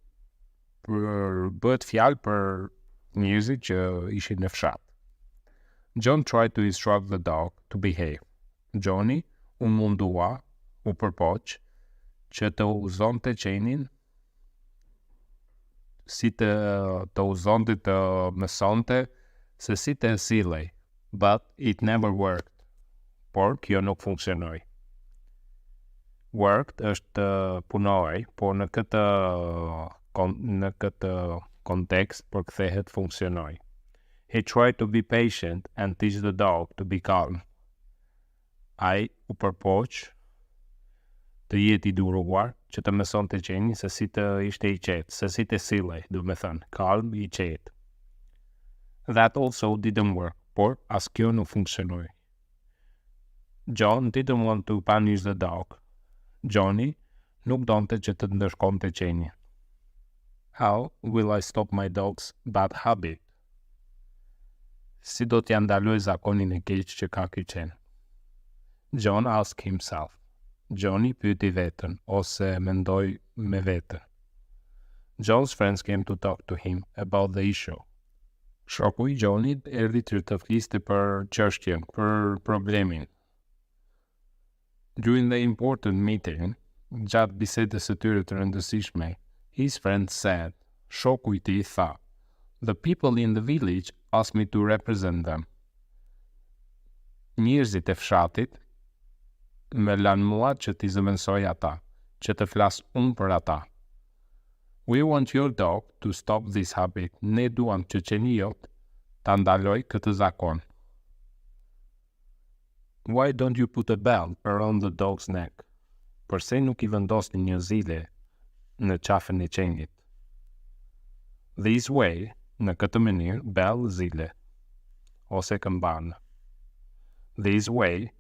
bëhet fjalë për njerëzit që ishin në fshat. John tried to instruct the dog to behave. Johnny u mundua, u përpoq, që të uzonte qenin, si të uzonte të mësonte se si të sillej, but it never worked. Por kjo nuk funksionoi. Worked është punoi, por në këtë kontekst përkthehet funksionoi. He tried to be patient and teach the dog to be calm. Ai u përpoq të jetë I duruar që të mësonte qenin se si të ishte I qetë, se si të sillej, do me thënë, calm I qetë. That also didn't work, por as kjo nuk funksionoi. John didn't want to punish the dog. Johnny nuk donte që të ndëshkonte qenin. How will I stop my dog's bad habit? Si do t'ja ndaloj zakonin e keq që ka ky qen? John asked himself. Johnny pyeti veten, ose mendoi me veten. John's friends came to talk to him about the issue. Shoku I Johnit erdhi të fliste për çështjen, për problemin. During the important meeting, gjatë bisedës së tyre të rëndësishme, his friend said, shoku I tij tha, "The people in the village asked me to represent them." Njerëzit e fshatit me lanë mua që t'i zëvendësoj ata, që të flas unë për ata. We want your dog to stop this habit. Ne duam që qeni jot ta ndaloj këtë zakon. Why don't you put a bell around the dog's neck? Përse nuk I vendosni një zile në qafën e qenit? This way, në këtë mënyrë, bell zile, ose këmban. This way,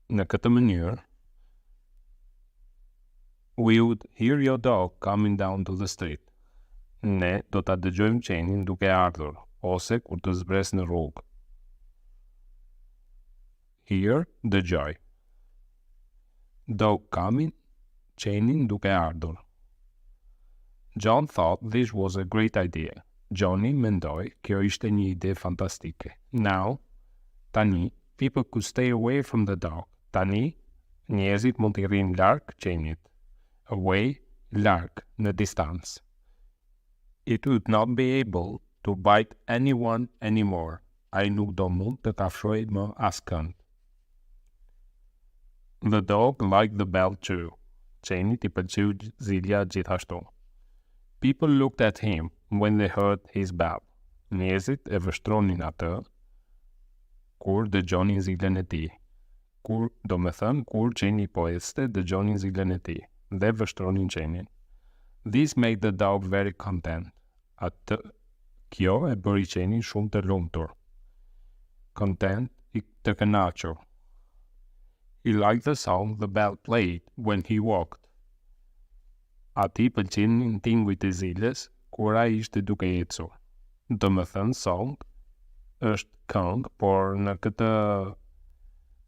në këtë mënyrë, we would hear your dog coming down to the street. Ne do ta dëgjojmë qenin duke ardhur, ose kur të zbres në rrugë. Hear, dëgjoj. Dog coming, qenin duke ardhur. John thought this was a great idea. Johnny mendoi kjo ishte një ide fantastike. Now, tani, people could stay away from the dog. Tani, njerëzit mund t'i rrinë larg qenit. Away, larg, në distancë. It would not be able to bite anyone anymore. Ai nuk do mund të kafshoj më askënd. The dog liked the bell too. Qenit I pëlqeu zilja gjithashtu. People looked at him when they heard his bell. Njerëzit e vështronin atë kur dëgjonin zilën e tij. Kur qeni po ecte, dëgjonin zilën e tij dhe vështronin qenin. This made the dog very content. Kjo e bëri qenin shumë të lumtur. Content, I të kënaqur. He liked the song the bell played when he walked. Ati pëlqenin tingujt e zilës kur ai ishte duke ecur. Domethënë song është këngë, por në këtë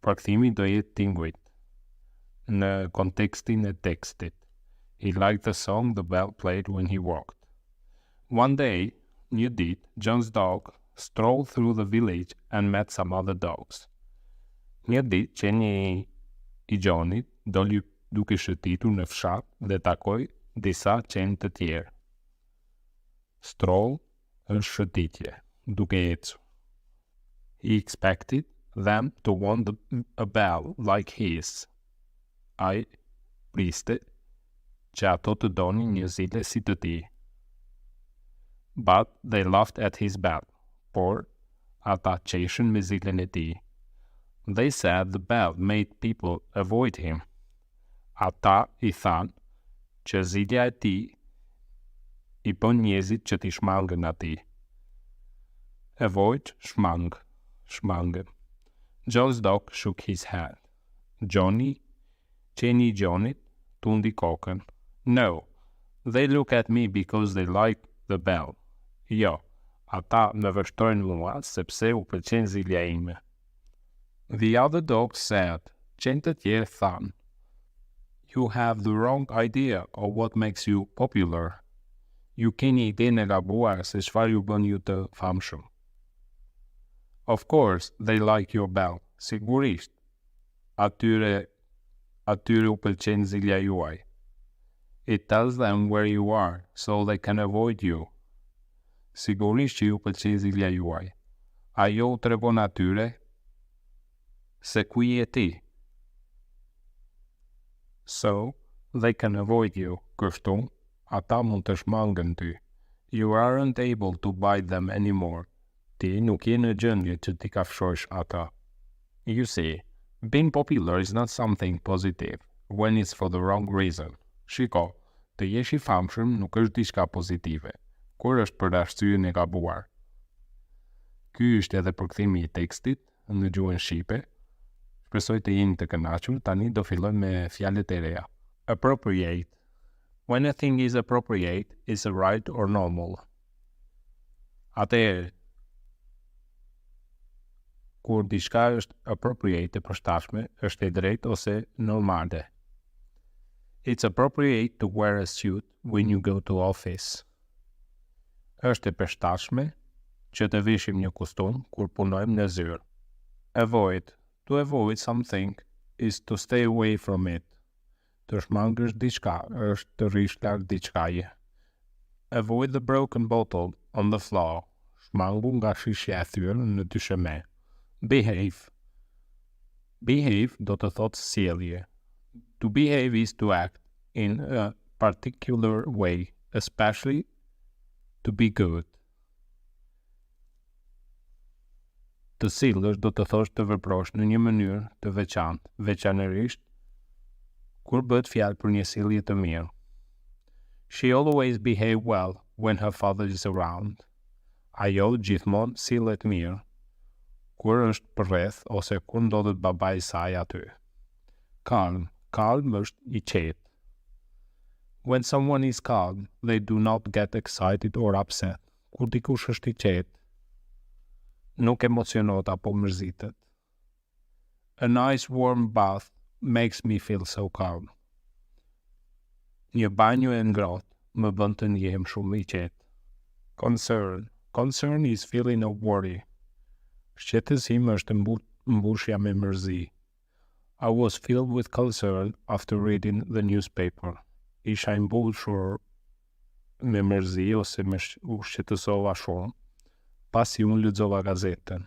përkthimi do jetë tingujt në kontekstin e tekstit. He liked the song the bell played when he walked. One day, një ditë, John's dog strolled through the village and met some other dogs. Një ditë, qeni I Johnit doli duke shëtitur në fshat dhe takoi disa qenë të tjerë. Stroll është shëtitje, duke ecur. He expected them to want a bell like his. Ai priste që ato të donin një zile si të tij. But they laughed at his bell, por ata qeshin me zilen e tij. They said the bell made people avoid him. Ata I thanë që zilja e tij I bën njerëzit që t'i shmangën atij. Avoid, shmangën. John's dog shook his head. Qeni I Johnit tundi kokën. No, they look at me because they like the bell. Jo, ata më vështrojnë mua sepse u pëlqen zilja ime. The other dogs said, qenë të tjerë thanë, you have the wrong idea of what makes you popular. Ju keni idenë e gabuar se çfarë ju bën ju të famshëm. Of course, they like your bell. Sigurisht, atyre u pëlqen zilja juaj. It tells them where you are, so they can avoid you. Sigurisht që ju pëlqen zilja juaj. Ajo u tregon atyre se ku je ti. So, they can avoid you. Kështu, ata mund të shmangën ty. You aren't able to bite them anymore. Ti nuk je në gjendje që t'i kafshojsh ata. You see, being popular is not something positive when it's for the wrong reason. Shiko, të jesh I famshëm nuk është diçka pozitive, kur është për arsyeën e gabuar. Ky është edhe përkthimi I tekstit në gjuhën shqipe. Shpresoj të jeni të kënaqur. Tani do fillojmë me fjalët e reja. Appropriate. When a thing is appropriate, is it right or normal? Atëherë, kur diçka është appropriate e përshtatshme, është e drejtë ose normale. It's appropriate to wear a suit when you go to office. Është e përshtatshme që të veshim një kustum kur punojmë në zyrë. Avoid. To avoid something is to stay away from it. Të shmangësh diçka është të rish larg diçkaje. Avoid the broken bottle on the floor. Shmangu nga shishja e thyrë në dysheme. Behave. Behave do të thotë sjellje. To behave is to act in a particular way, especially to be good. Të sillesh do të thosh të veprosh në një mënyrë të veçantë, veçanërisht kur bëhet fjalë për një sjellje të mirë. She always behave well when her father is around. Ajo gjithmonë sillet mirë kur është përreth ose kur ndodhet babai I saj aty. Calm. Calm është I qetë. When someone is calm, they do not get excited or upset. Kur dikush është I qetë, nuk emocionohet apo mërzitet. A nice warm bath makes me feel so calm. Një banjë e ngrohtë më bën të ndihem shumë I qetë. Concern. Concern is feeling of worry. Shqetësim është mbushja me mërzi. I was filled with concern after reading the newspaper. Isha I mbushur me mërzi ose u shqetësova shumë pasi unë lexova gazetën.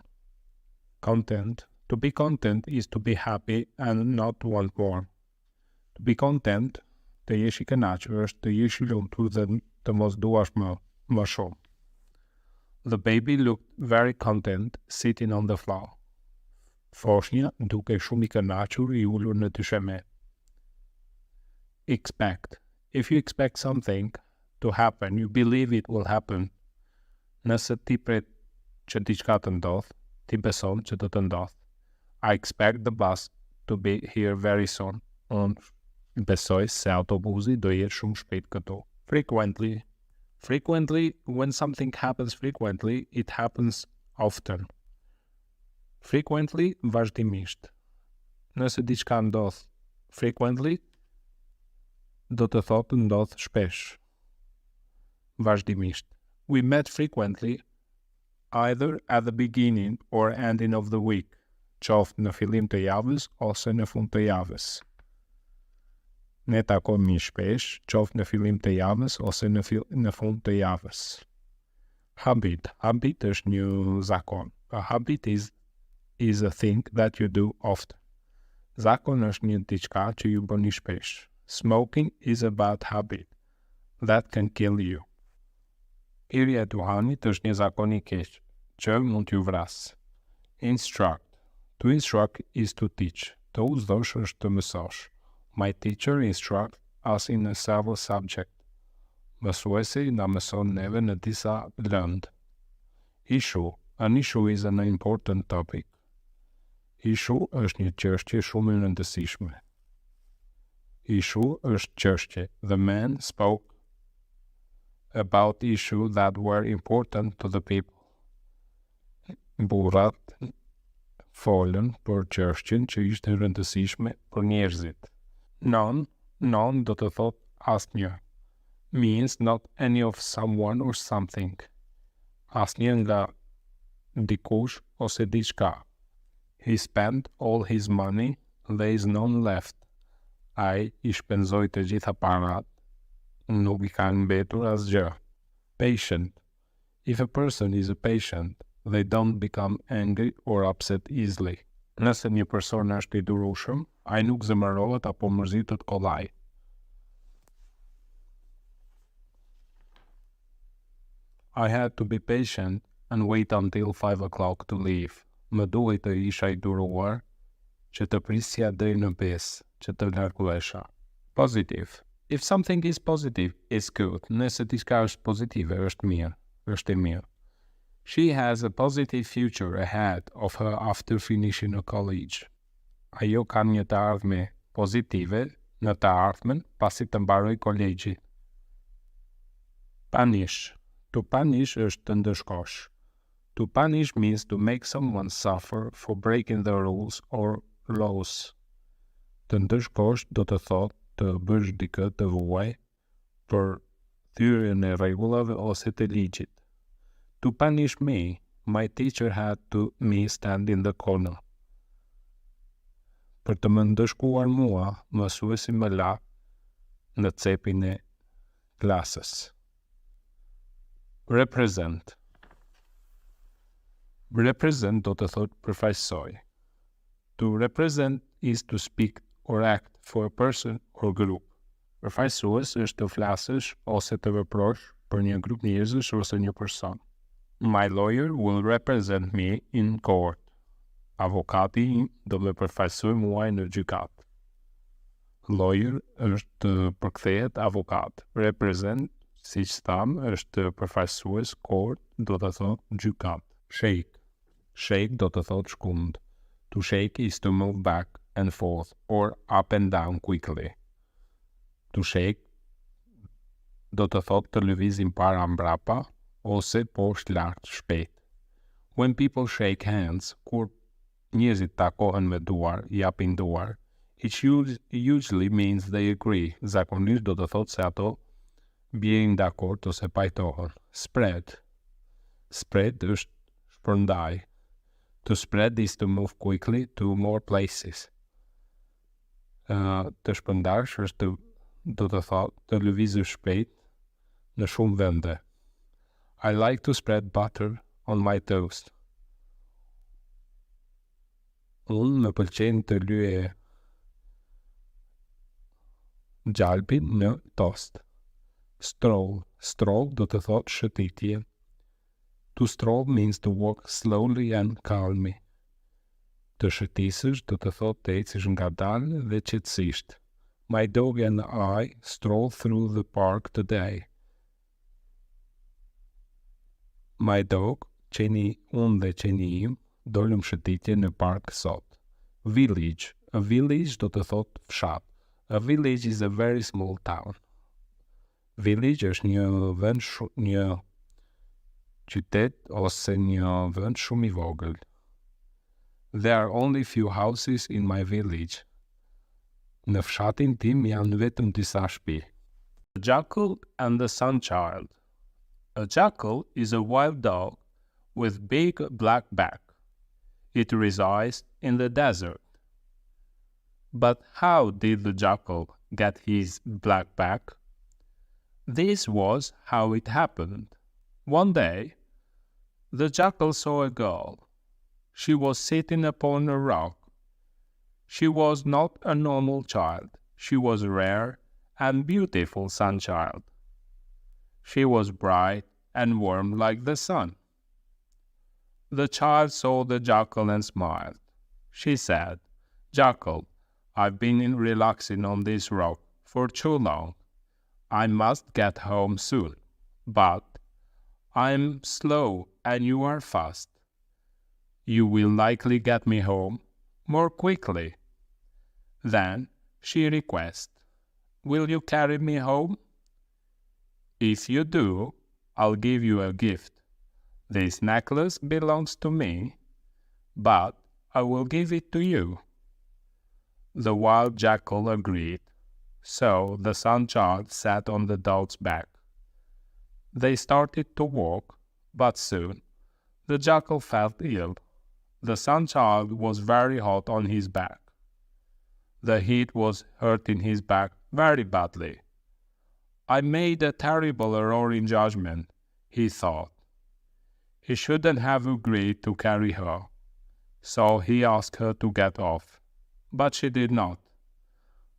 Content. To be content is to be happy and not want more. To be content, të jesh I kënaqur është të jesh I lumtur dhe të mos duash më shumë. The baby looked very content sitting on the floor. Foshnja duke shumë I kënaqur I ulur në dysheme. Expect. If you expect something to happen, you believe it will happen. Nëse ti pret që diçka të ndodh, ti beson që do të ndodh. I expect the bus to be here very soon. Unë besoj se autobusi do jetë shumë shpejt këtu. Frequently. Frequently, when something happens frequently, it happens often. Frequently, vazhdimisht. Nëse diçka ndodh frequently, do të thotë ndodh shpesh. Vazhdimisht. We met frequently either at the beginning or ending of the week, qoftë në fillim të javës ose në fund të javës. Ne takohemi shpesh, qoftë në fillim të javës ose në fund të javës. Habit. Habit është një zakon. A habit is a thing that you do often. Zakon është një diçka që ju bëni shpesh. Smoking is a bad habit that can kill you. Pirja e duhanit është një zakon i keq që mund t'ju vrasë. Instruct. To instruct is to teach. Të udhëzosh është të mësosh. My teacher instruct us in a several subject. Mësuesi na mëson neve në disa lëndë. Issue. An issue is an important topic. Issue është një çështje shumë e rëndësishme. Issue është çështje. The man spoke about issues that were important to the people. Burrat folën për çështjen që ishte e rëndësishme për njerëzit. None do të thotë asnjë. Means not any of someone or something. Asnjë nga dikush ose diçka. He spent all his money, there is none left. Ai I shpenzoi të gjitha parat, nuk I ka mbetur asgjë. Patient. If a person is a patient, they don't become angry or upset easily. Nëse një person është I durueshëm, ai nuk zemërohet apo mërzitet kollaj. I had to be patient and wait until 5 o'clock to leave. Më duhej të isha I duruar që të prisja deri në 5, që të largohesha. Positive. If something is positive, it's good. Nëse diçka është pozitive, është mirë, është e mirë. She has a positive future ahead of her after finishing a college. Ajo ka një të ardhme pozitive në të ardhmen pasi të mbaroj kolegji. Punish. To punish është të ndëshkosh. To punish means to make someone suffer for breaking the rules or laws. Të ndëshkosh do të thotë të bësh dikë të vuaj për thyrjen e rregullave ose të ligjit. To punish me, my teacher had to me stand in the corner. Për të më ndëshkuar mua, mësuesi më la në cepin e klasës. Represent. Represent do të thotë përfaqësoj. To represent is to speak or act for a person or group. Përfaqësues është të flasësh ose të veprosh për një grup njerëzish ose një person. My lawyer will represent me in court. Avokati im do më përfaqësoj mua në gjykat. Lawyer është të përkthehet avokat. Represent, siç tham, është të përfaqësues, court do të thotë gjykat. Shake. Shake do të thotë shkund. To shake is to move back and forth or up and down quickly. To shake do të thotë të lëvizim para mbrapa ose poshtë lart shpejt. When people shake hands, kur njerëzit takohen me duar, japin duar, it usually means they agree. Zakonisht do të thotë se ato bien dakord ose pajtohen. Spread. Spread është shpërndaj. To spread is to move quickly to more places. Të shpërndash është do të thotë të lëvizësh shpejt në shumë vende. I like to spread butter on my toast. Unë më pëlqen të lyej gjalpin në tost. Stroll. Stroll do të thotë shëtitje. To stroll means to walk slowly and calmly. Të shëtisësh do të thotë të ecësh ngadalë dhe qetësisht. My dog and I stroll through the park today. My dog, qeni unë dhe qeni im, dolëm shëtitje në park sot. Village. A village do të thot fshat. A village is a very small town. Village është një vend një qytet ose një vend shumë i vogël. There are only few houses in my village. Në fshatin tim janë vetëm disa shtëpi. The jackal and the sun child. A jackal is a wild dog with big black back. It resides in the desert. But how did the jackal get his black back? This was how it happened. One day, the jackal saw a girl. She was sitting upon a rock. She was not a normal child. She was a rare and beautiful sun child. She was bright and warm like the sun. The child saw the jackal and smiled. She said, "Jackal, I've been relaxing on this rock for too long. I must get home soon, but I'm slow and you are fast. You will likely get me home more quickly." Then she requested, "Will you carry me home? If you do, I'll give you a gift. This necklace belongs to me, but I will give it to you." The wild jackal agreed, so the sun child sat on the dog's back. They started to walk, but soon the jackal felt ill. The sun child was very hot on his back. The heat was hurting his back very badly. "I made a terrible error in judgment," he thought. He shouldn't have agreed to carry her, so he asked her to get off, but she did not.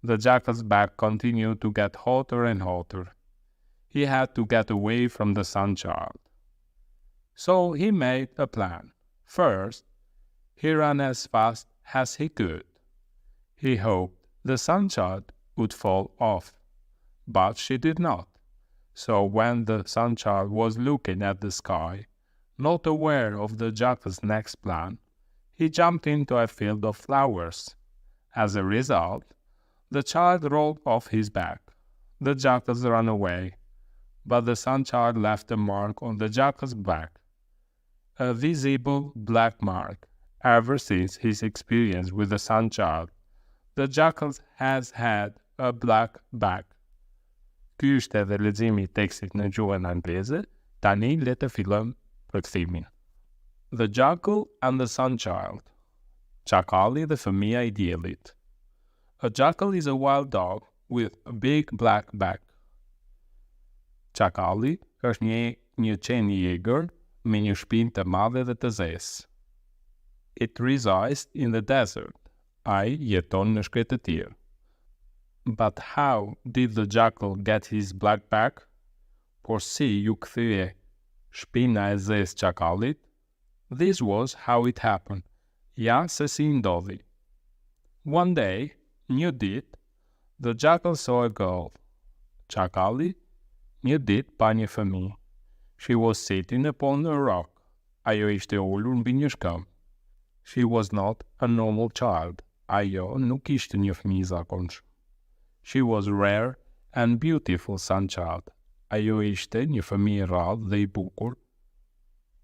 The jackal's back continued to get hotter and hotter. He had to get away from the sun child. So he made a plan. First, he ran as fast as he could. He hoped the sun child would fall off, but she did not. So when the sun child was looking at the sky, not aware of the jackal's next plan, he jumped into a field of flowers. As a result, the child rolled off his back. The jackals ran away, but the sun child left a mark on the jackal's back, a visible black mark. Ever since his experience with the sun child, the jackal has had a black back. Ky është edhe leximi I tekstit në gjuhën angleze. Tani le të fillojmë përkthimin. The jackal and the sun child. Çakalli dhe fëmia I diellit. A jackal is a wild dog with a big black back. Çakalli është një qen I egër me një shpinë të madhe dhe të zezë. It resides in the desert. Ai jeton në shkretëtir. But how did the jackal get his black back? Por si ju kthye shpina e zezë çakallit? This was how it happened. Ja se si ndodhi. One day, një ditë, the jackal saw a girl. Çakalli një ditë pa një fëmijë. She was sitting upon a rock. Ajo ishte ulur mbi një shkëmbë. She was not a normal child. Ajo nuk ishte një fëmijë I zakonshëm. She was rare and beautiful sun child. Ajo ishte një fëmijë I rrallë dhe I bukur,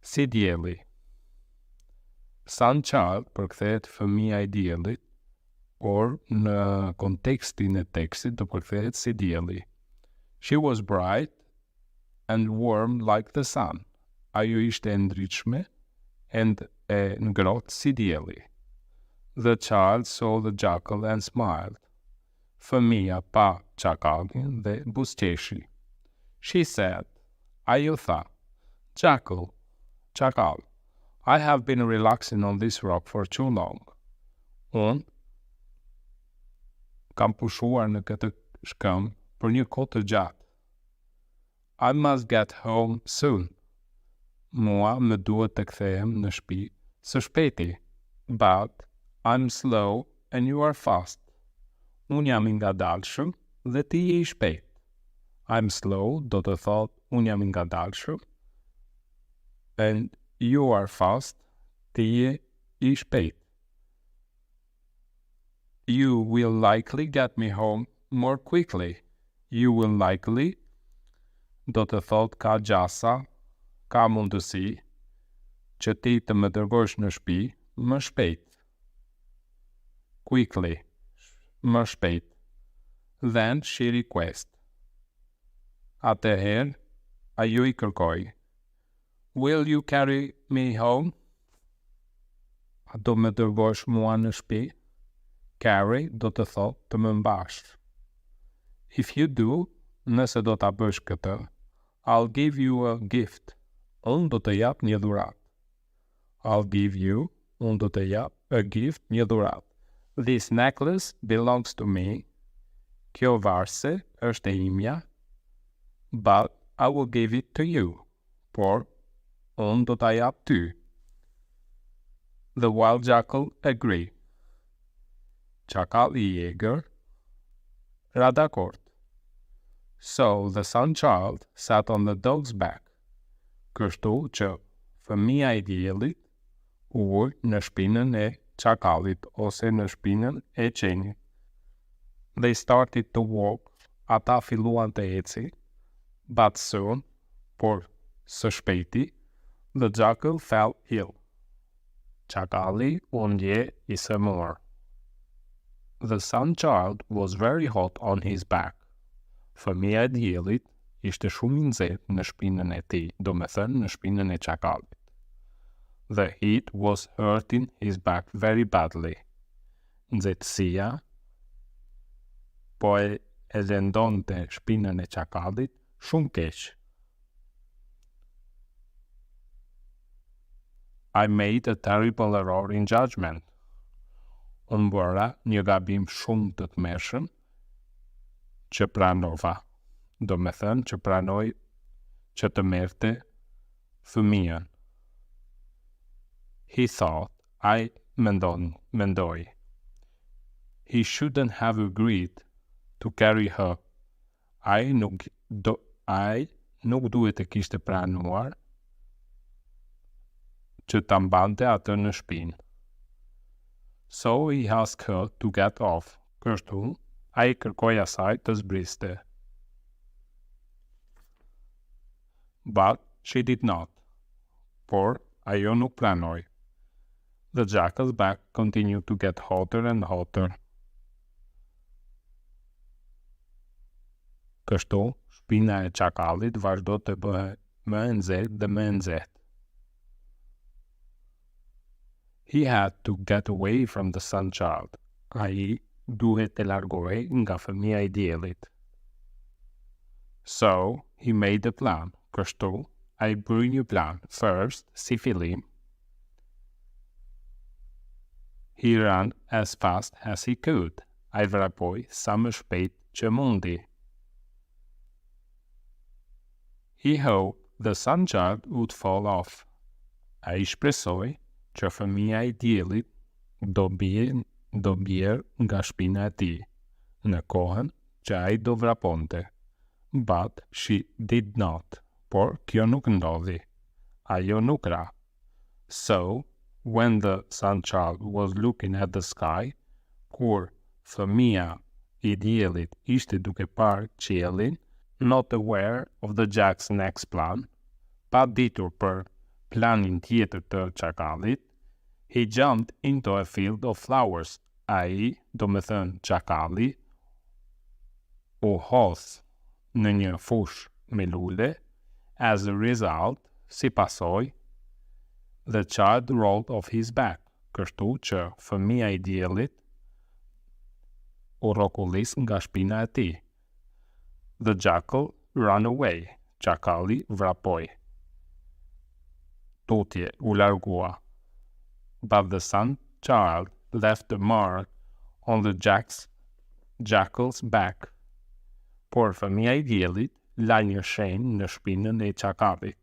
si dielli. Sun child përkthehet fëmia I diellit, por në kontekstin e tekstit do përkthehet si dielli. She was bright and warm like the sun. Ajo ishte e ndritshme e ngrohtë si dielli. The child saw the jackal and smiled. Fëmia pa çakallin dhe buzëqeshi. She said, ajo tha, "Jackal, çakall, I have been relaxing on this rock for too long." Unë kam pushuar në këtë shkëmbë për një kohë të gjatë. I must get home soon. Mua më duhet të kthehem në shtëpi së shpejti. But I'm slow and you are fast. Unë jam I ngadalshëm dhe ti je I shpejt. I'm slow do të thotë unë jam I ngadalshëm. and you are fast, ti je I shpejt. You will likely get me home more quickly. You will likely do të thot ka gjasa, ka mundësi që ti të më dërgosh në shtëpi më shpejt. Quickly, më shpejt. Then she request. Atëherë, ajo I kërkoi. Will you carry me home? A do më dërgosh mua në shtëpi? Carry do të thot të më mbash. If you do, nëse do ta bësh këtë, I'll give you a gift. Unë do të jap një dhuratë. I'll give you, unë do të jap, a gift, një dhuratë. This necklace belongs to me. Kjo varse është e imja, but I will give it to you. Por, unë do ta jap ty. The wild jackal agreed. Çakalli I egër ra dakord. So the sun child sat on the dog's back. Kështu që fëmia I diellit ul në shpinën e çakallit ose në shpinën e qenit. They started to walk. Ata filluan të eci, but soon, por së shpejti, the jackal fell ill. Çakalli u ndje I sëmur. The sun child was very hot on his back. Fëmia e diellit ishte shumë I nxehtë në shpinën e tij, do me thënë në shpinën e çakallit. The heat was hurting his back very badly. Nxehtësia po e lëndonte shpinën e çakallit shumë keq. I made a terrible error in judgment. Unë bëra një gabim shumë të tmerrshëm që pranova. Do me thënë që pranoj që të merrte fëmijën. He thought, I mendoi. He shouldn't have agreed to carry her. Ai nuk duhet të kishte pranuar që ta mbante atë në shpinë. So he asked her to get off. Kështu, ai kërkoi asaj të zbriste. But she did not. Por ajo nuk pranoi. The jackal's back continued to get hotter and hotter. Kështu, shpina e çakallit vazhdo të bëhej më e nxehtë dhe më e nxehtë. He had to get away from the sun child. Ai duhet të largohej nga fëmia e diellit. So, he made a plan. Kështu, ai bëri një plan. First, si fillim, he ran as fast as he could. Ai vrapoi sa më shpejt që mundi. He hoped the sun child would fall off. Ai shpresoi që fëmia e diellit do bjerë nga shpina e tij, në kohën që ai do vraponte. But she did not. Por kjo nuk ndodhi. Ajo nuk ra. So, when the sun child was looking at the sky, kur fëmia e diellit ishte duke parë qiellin, not aware of the jack's next plan, pa ditur për planin tjetër të çakallit, he jumped into a field of flowers. Ai, do me thënë çakalli, u hodh në një fushë me lule. As a result, si pasojë, the child rolled off his back. Kështu që fëmia e diellit u rrokullis nga shpina e tij. The jackal ran away. Çakalli vrapoi. Tutje u largua. But the sun child left a mark on the jackal's back. Por fëmia e diellit la një shenjë në shpinën e çakallit.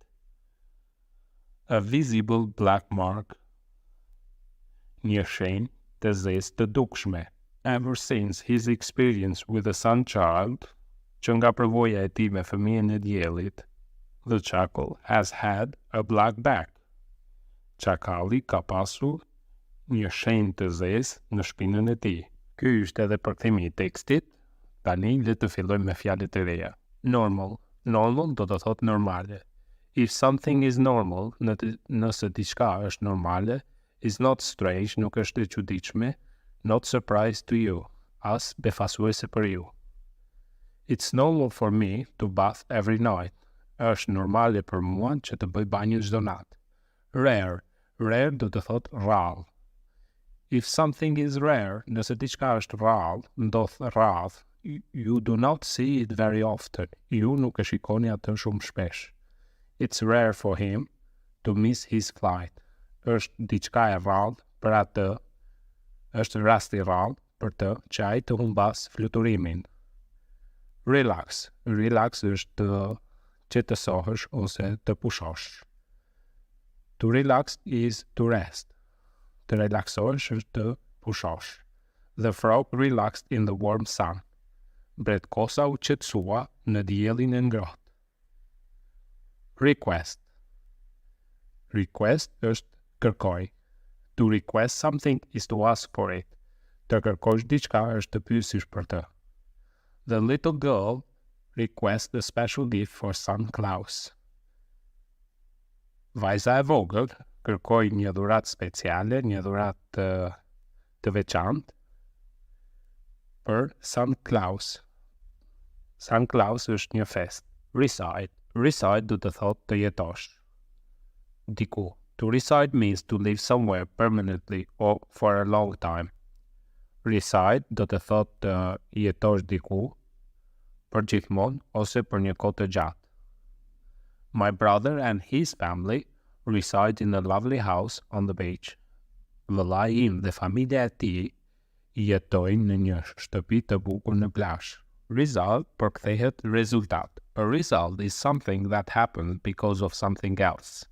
A visible black mark. Një shenjë të zezë të dukshme. Ever since his experience with the sun child, që nga përvoja e tij me fëmijën e diellit, The jackal has had a black back. Çakalli ka pasur një shenjë të zezë në shpinën e tij. Ky është edhe përkthimi I tekstit. Tani le të fillojmë me fjalët e reja. Normal. Normal do të thotë normale. If something is normal, nëse diçka është normale, is not strange, nuk është e çuditshme, not surprise to you, as befasuese për ju. It's normal for me to bath every night. Është normale për mua që të bëj banjë çdo natë. Rare. Rare do të thotë rrallë. If something is rare, nëse diçka është rrallë, ndodh rradh, you do not see it very often. Ju nuk e shikoni atë shumë shpesh. It's rare for him to miss his flight. Është diçka e rrallë për atë, është rast I rrallë për të që ai të humbas fluturimin. Relax. Relax është që të qetësohesh ose të pushosh. To relax is to rest. Të relaksohesh është të pushosh. The frog relaxed in the warm sun. Bretkosa u qetësua në diellin e ngrohtë. Request. Request është kërkoj. To request something is to ask for it. Të kërkosh diçka është të pyesësh për të. The little girl requested a special gift for son Klaus. Vajza e vogël kërkoi një dhuratë speciale, një dhuratë të veçantë për son Klaus. Son Klaus është një festë. Reside. Reside do të thotë të jetosh. Diku. To reside means to live somewhere permanently or for a long time. Reside do të thotë të jetosh diku për gjithmonë ose për një kohë të gjatë. My brother and his family reside in a lovely house on the beach. Vëllai im dhe familja e tij jetojnë në një shtëpi të bukur në plazh. Result përkthehet rezultat. A result is something that happens because of something else.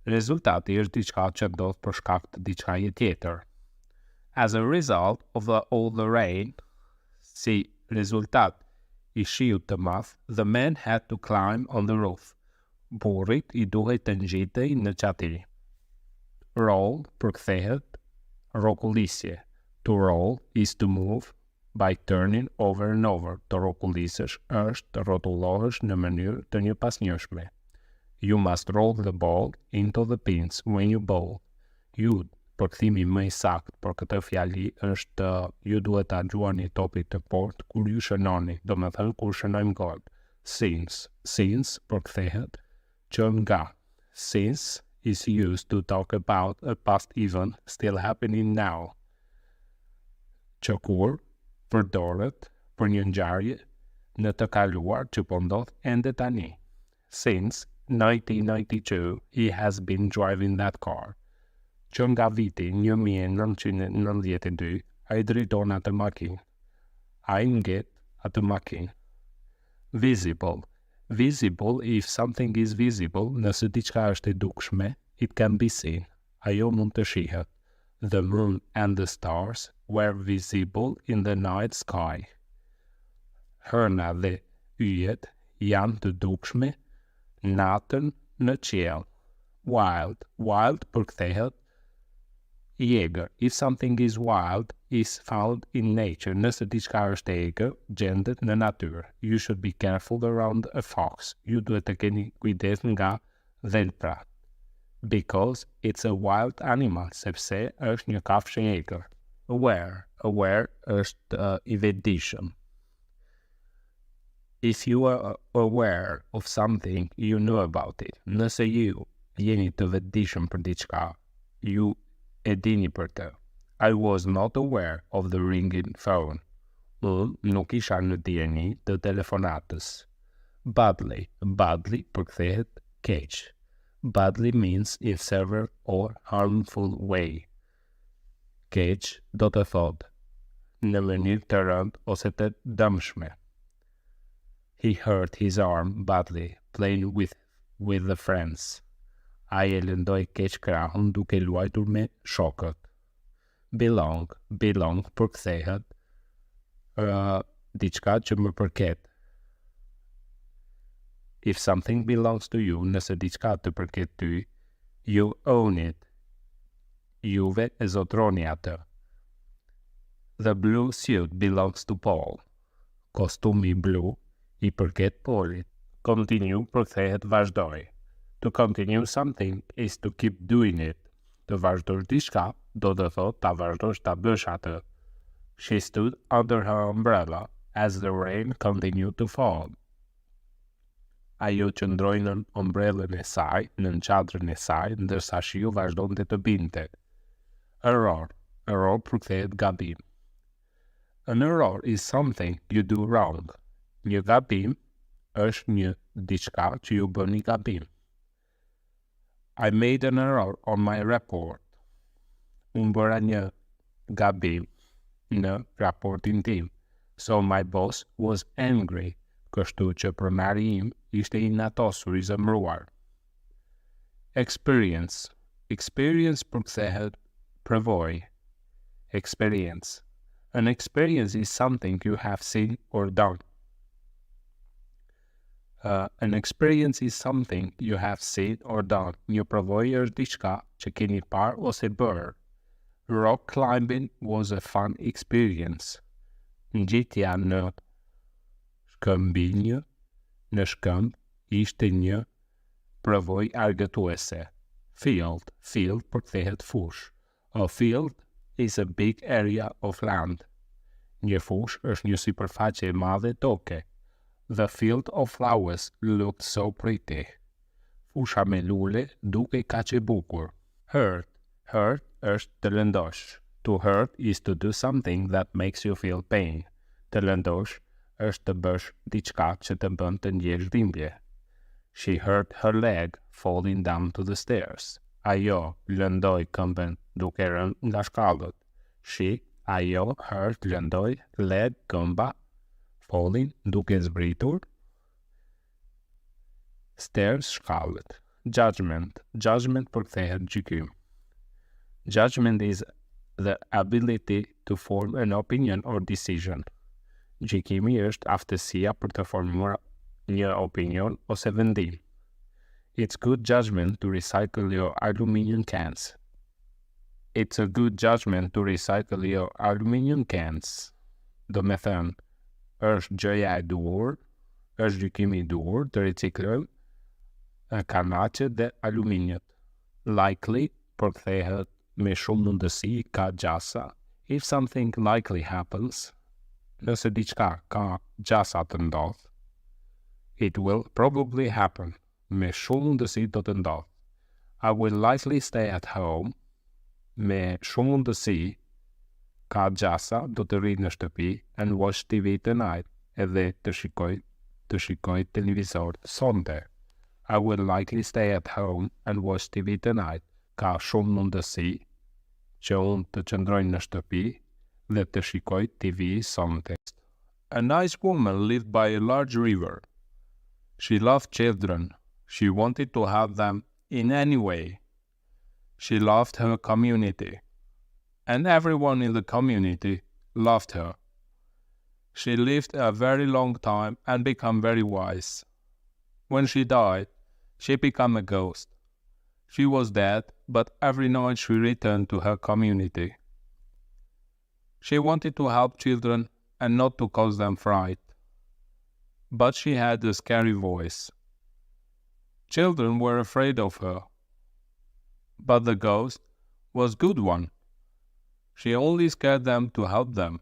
Rezultati është diçka që ndodh për shkak të diçkaje tjetër. As a result of all the rain, si rezultat I shiut të madh, the man had to climb on the roof. Burrit I duhet të ngjitej në çati. Roll përkthehet rrokullisje. To roll is to move by turning over and over. Të rrokullisësh është të rrotullohesh në mënyrë të njëpasnjëshme. You must roll the ball into the pins when you bowl. You, përkthimi më I saktë për këtë fjali është ju duhet ta gjuani topit të port kur ju shënoni, do me thënë kur shënojmë gol. Since përkthehet që nga. Since is used to talk about a past event still happening now. Që kur përdoret për një ngjarje në të kaluar që po ndodh ende tani. Since 1992 he has been driving that car. Që nga viti 1992 ai drejton atë makinë. Ai ngjet atë makinë. Visible. Visible, if something is visible, nëse diçka është e dukshme, it can be seen. Ajo mund të shihet. The moon and the stars were visible in the night sky. Hërna dhe yjet janë të dukshme natën në qiell. Wild. Wild përkthehet Jäger. If something is wild, is found in nature. Nëse diçka është e egër, gjendet në natyrë. You should be careful around a fox. Ju duhet të keni kujdes nga dhelpra. Because it's a wild animal, sepse është një kafshë e egër. Aware. Aware është I vetëdijshëm. If you are aware of something, you know about it. Nëse ju jeni të vetëdijshëm për diçka, ju e dini për të. I was not aware of the ringing phone. Unë nuk isha në dieni të telefonatës. Badly. Badly përkthehet keq. Badly means in severe or harmful way. Keq do të thotë në mënyrë të rëndë ose të dëmshme. He hurt his arm badly playing with the friends. Ai e lëndoi keq krahun duke luajtur me shokët. Belong. Belong përkthehet diçka që më përket. If something belongs to you, nëse diçka të përket ty, you own it. Juve e zotroni atë. The blue suit belongs to Paul. Kostumi blu I përket Paulit. Continue përkthehet vazhdoj. To continue something is to keep doing it. Të vazhdosh diçka, do të thotë ta vazhdosh ta bësh atë. She stood under her umbrella as the rain continued to fall. Ajo qëndroi në ombrellën e saj, në çadrën e saj, ndërsa shiu vazhdonte të binte. Error përkthehet gabim. An error is something you do wrong. Një gabim është një diçka që ju bën një gabim. I made an error on my report. Unë bëra një gabim në raportin tim. So my boss was angry. Kështu që primari im ishte I natosur I zemëruar. Experience përkthehet provoj. Experience. An experience is something you have seen or done. An experience is something you have seen or done. Një provoj është diçka që keni parë ose bërë. Rock climbing was a fun experience. Ngjitja në shkëmbinj, në shkëmb, ishte një provoj argëtuese. Field përkthehet fush. A field is a big area of land. Një fush është një sipërfaqe e madhe toke. The field of flowers looked so pretty. Fusha me lule duke kaq e bukur. Hurt është të lëndosh. To hurt is to do something that makes you feel pain. Të lëndosh është të bësh diçka që të bën të ndjesh dhimbje. She hurt her leg falling down to the stairs. Ajo lëndoi këmbën duke rënë nga shkallët. Ajo hurt lëndoi leg këmba falling duke zbritur. Stairs shkallët. Judgment përkthehet gjykim. Judgment is the ability to form an opinion or decision. Gjykimi është aftësia për të formuar një opinion ose vendim. It's good judgment to recycle your aluminum cans. It's a good judgment to recycle your aluminum cans. Do me thënë, është gjëja e duhur, është gjykimi I duhur të riciklojmë kanaqet dhe aluminjet. Likely përkthehet me shumë mundësi ka gjasa. If something likely happens, nëse diçka ka gjasa të ndodh, it will probably happen. Me shumë mundësi do të ndodh. I will likely stay at home. Me shumë mundësi ka gjasa do të rri në shtëpi and watch TV tonight. Edhe të shikoj televizor sonte. I will likely stay at home and watch TV tonight. Ka shumë mundësi që unë të qëndroj në shtëpi dhe të shikoj TV sonte. A nice woman lived by a large river. She loved children. She wanted to help them in any way. She loved her community. And everyone in the community loved her. She lived a very long time and became very wise. When she died, she became a ghost. She was dead, but every night she returned to her community. She wanted to help children and not to cause them fright. But she had a scary voice. Children were afraid of her. But the ghost was a good one. She only scared them to help them.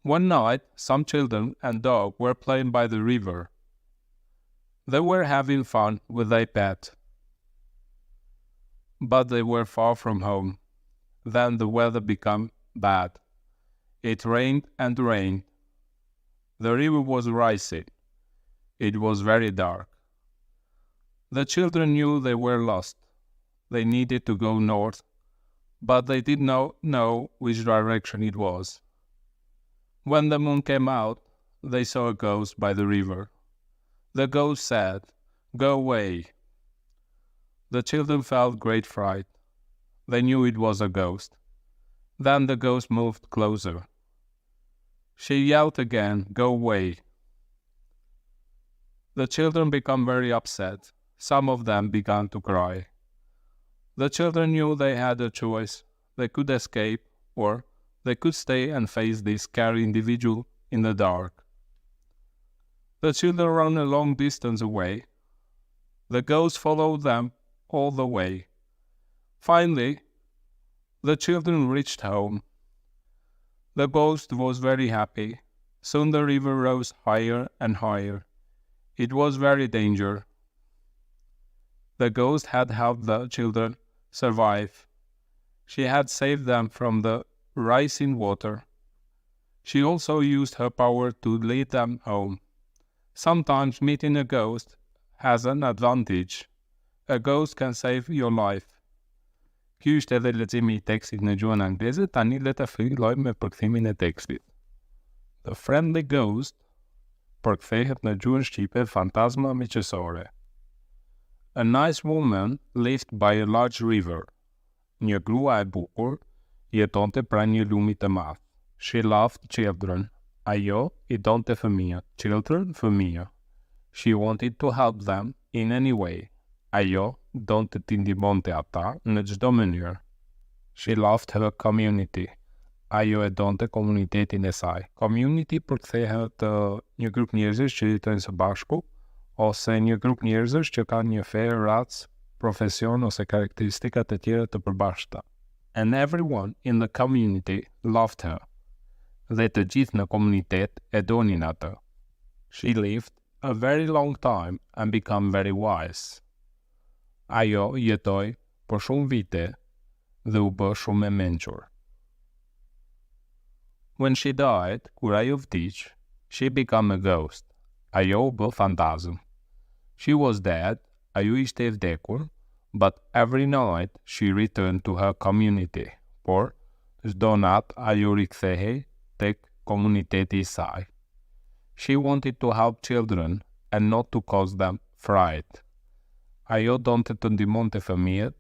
One night, some children and dog were playing by the river. They were having fun with their pet. But they were far from home. Then the weather became bad. It rained and rained. The river was rising. It was very dark. The children knew they were lost. They needed to go north, but they did not know which direction it was. When the moon came out, they saw a ghost by the river. The ghost said, "Go away." The children felt great fright. They knew it was a ghost. Then the ghost moved closer. She yelled again, "Go away." The children became very upset. Some of them began to cry. The children knew they had a choice. They could escape, or they could stay and face this scary individual in the dark. The children ran a long distance away. The ghost followed them all the way. Finally, the children reached home. The ghost was very happy. Soon the river rose higher and higher. It was very dangerous. The ghost had helped the children survive. She had saved them from the rising water. She also used her power to lead them home. Sometimes meeting a ghost has an advantage. A ghost can save your life. Ky është edhe leximi I tekstit në gjuhën angleze. Tani le ta fillojmë me përkthimin e tekstit. The friendly ghost përkthehet në gjuhën shqipe fantazma miqësore. A nice woman lived by a large river. Një grua e bukur jetonte pranë një lumi të madh. She loved children. Ajo I donte fëmijët. Children, fëmijë. She wanted to help them in any way. Ajo donte t'i ndihmonte ata në çdo mënyrë. She loved her community. Ajo e donte komunitetin e saj. Community përkthehet një grup njerëzish që jetojnë së bashku, ose një grup njerëzish që kanë një fe, racë, profesion ose karakteristika të tjera të përbashkëta. And everyone in the community loved her. Dhe të gjithë në komunitet e donin atë. She lived a very long time and became very wise. Ajo jetoi për shumë vite dhe u bë shumë e mençur. When she died, kur ajo vdiq, she became a ghost. Ajo u bë fantazëm. She was dead, ajo ishte e vdekur, but every night she returned to her community. Por çdo natë ajo rikthehej tek komuniteti I saj. She wanted to help children and not to cause them fright. Ajo donte të ndihmonte fëmijët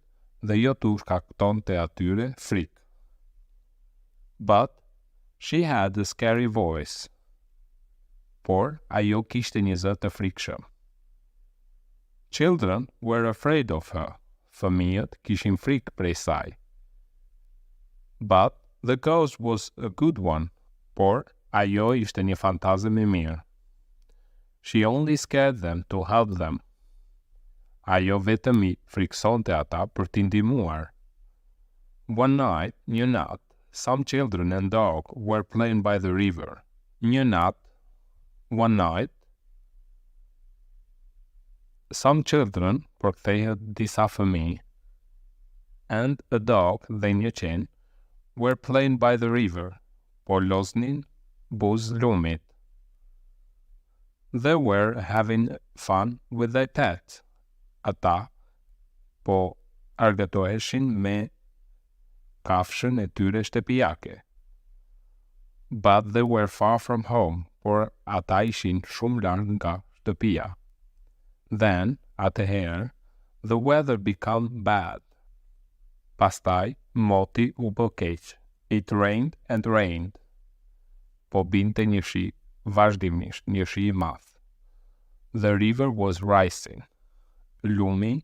dhe jo t'u shkaktonte atyre frikë. But she had a scary voice. Por ajo kishte një zë të frikshëm. Children were afraid of her. Fëmijët kishin frikë prej saj. But the ghost was a good one. Por ajo ishte një fantazëm I mirë. She only scared them to help them. Ajo vetëm I friksonte ata për t'i ndihmuar. One night, një natë, some children and dog were playing by the river. Një natë, one night, some children, përkthehet disa fëmijë, and a dog dhe një qen, were playing by the river. Po loznin buz lumit. They were having fun with their pet. Ata po argëtoheshin me kafshën e tyre shtëpiake. But they were far from home, por ata ishin shumë larg nga shtëpia. Then, atëherë, the weather became bad. Pastaj, moti u bë keq. It rained and rained. Po binte një shi, vazhdimisht, një shi I madh. The river was rising. Lumi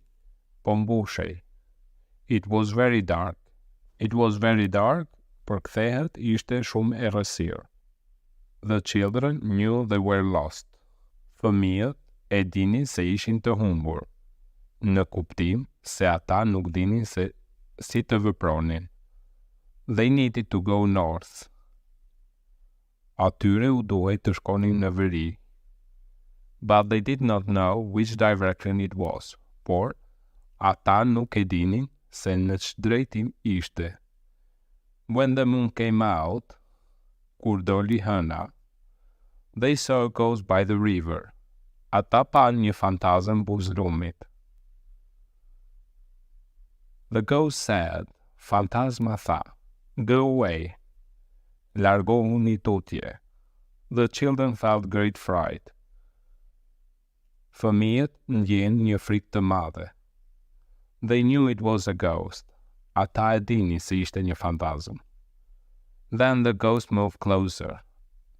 po mbushej. It was very dark. It was very dark, përkthehet ishte shumë e rrësirë. The children knew they were lost. Fëmijët e dinin se ishin të humbur. Në kuptim se ata nuk dinin se si të vepronin. They needed to go north. Atyre u duhej të shkonin në veri. But they did not know which direction it was. Por ata nuk e dinin se në ç'drejtim drejtim ishte. When the moon came out, kur doli hëna, they saw a ghost by the river. Ata pan një fantazëm buz lumit. The ghost said, fantazma tha, go away. Largohuni tutje. The children felt great fright. Fëmijët ndjen një frikë të madhe. They knew it was a ghost. Ata e dinin se ishte një fantazëm. Then the ghost moved closer.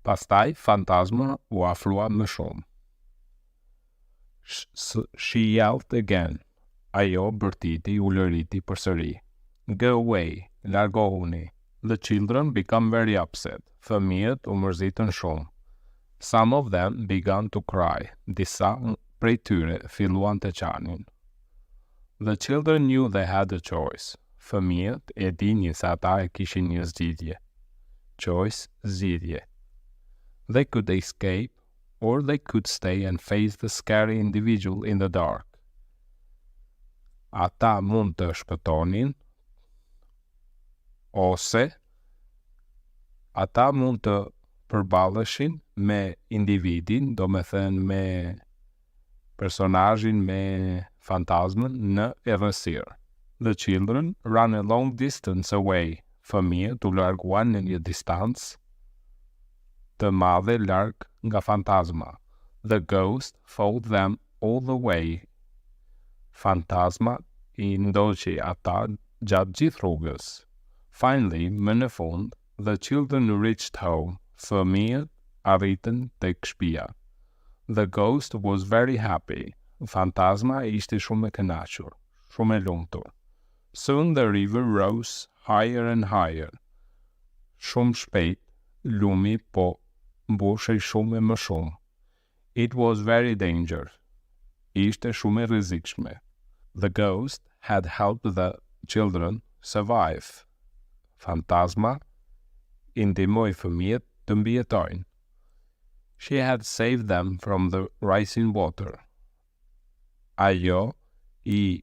Pastaj fantazma u afrua më shumë. She yelled again. Ajo bërtiti, u lëriti përsëri. Go away, largohuni. The children become very upset. Fëmijët u mërzitën shumë. Some of them began to cry. Disa prej tyre filluan të qanin. The children knew they had a choice. Fëmijët e dinin se ata e kishin një zgjidhje. Choice, zgjidhje. They could escape, or they could stay and face the scary individual in the dark. Ata mund të shpëtonin, ose ata mund të përballeshin me individin, do me thënë me personazhin, me fantazmën në errësirë. The children ran a long distance away. Fëmijët u larguan në një distancë të madhe larg nga fantazma. The ghost followed them all the way. Fantazma I ndoqi ata gjatë gjithë rrugës. Finally, më në fund, the children reached home. Fëmijët arritën tek shtëpia. The ghost was very happy. Fantazma ishte shumë e kënaqur, shumë e lumtur. Soon the river rose higher and higher. Shumë shpejt, lumi po mbushej shumë e më shumë. It was very dangerous. Ishte shumë e rrezikshme. The ghost had helped the children survive. Fantazma I ndihmoi fëmijët të mbijetojnë. She had saved them from the rising water. Ajo I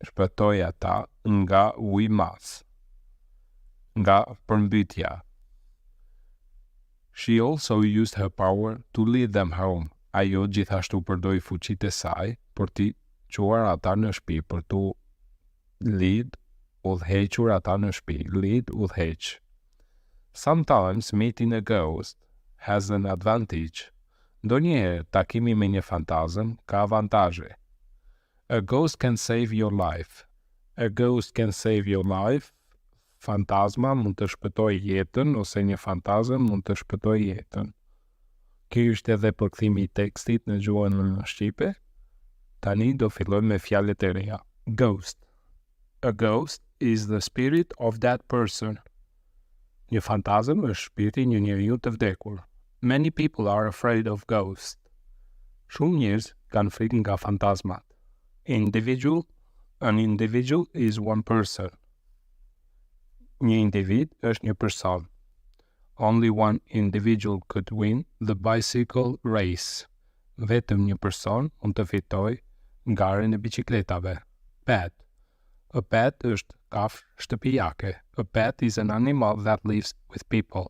shpëtoi ata nga uji I madh, nga përmbytja. She also used her power to lead them home. Ajo gjithashtu përdoi fuqitë e saj për t'i çuar ata në shtëpi, për t'u udhëhequr ata në shtëpi. Lead, udhëheq. Sometimes meeting a ghost has an advantage. Ndonjëherë takimi me një fantazëm ka avantazhe. A ghost can save your life. A ghost can save your life. Fantazma mund të shpëtojë jetën, ose një fantazëm mund të shpëtojë jetën. Ky është edhe përkthimi I tekstit në gjuhën shqipe. Tani do fillojmë me fjalët e reja. Ghost. A ghost is the spirit of that person. Një fantazëm është shpirti një njeriu të vdekur. Many people are afraid of ghosts. Shumë njerëz kanë frikë nga fantazmat. Individual. An individual is one person. Një individ është një person. Only one individual could win the bicycle race. Vetëm një person mund të fitojë ngjarjen e biçikletave. Pet. A pet është kafshë shtëpiake. A pet is an animal that lives with people.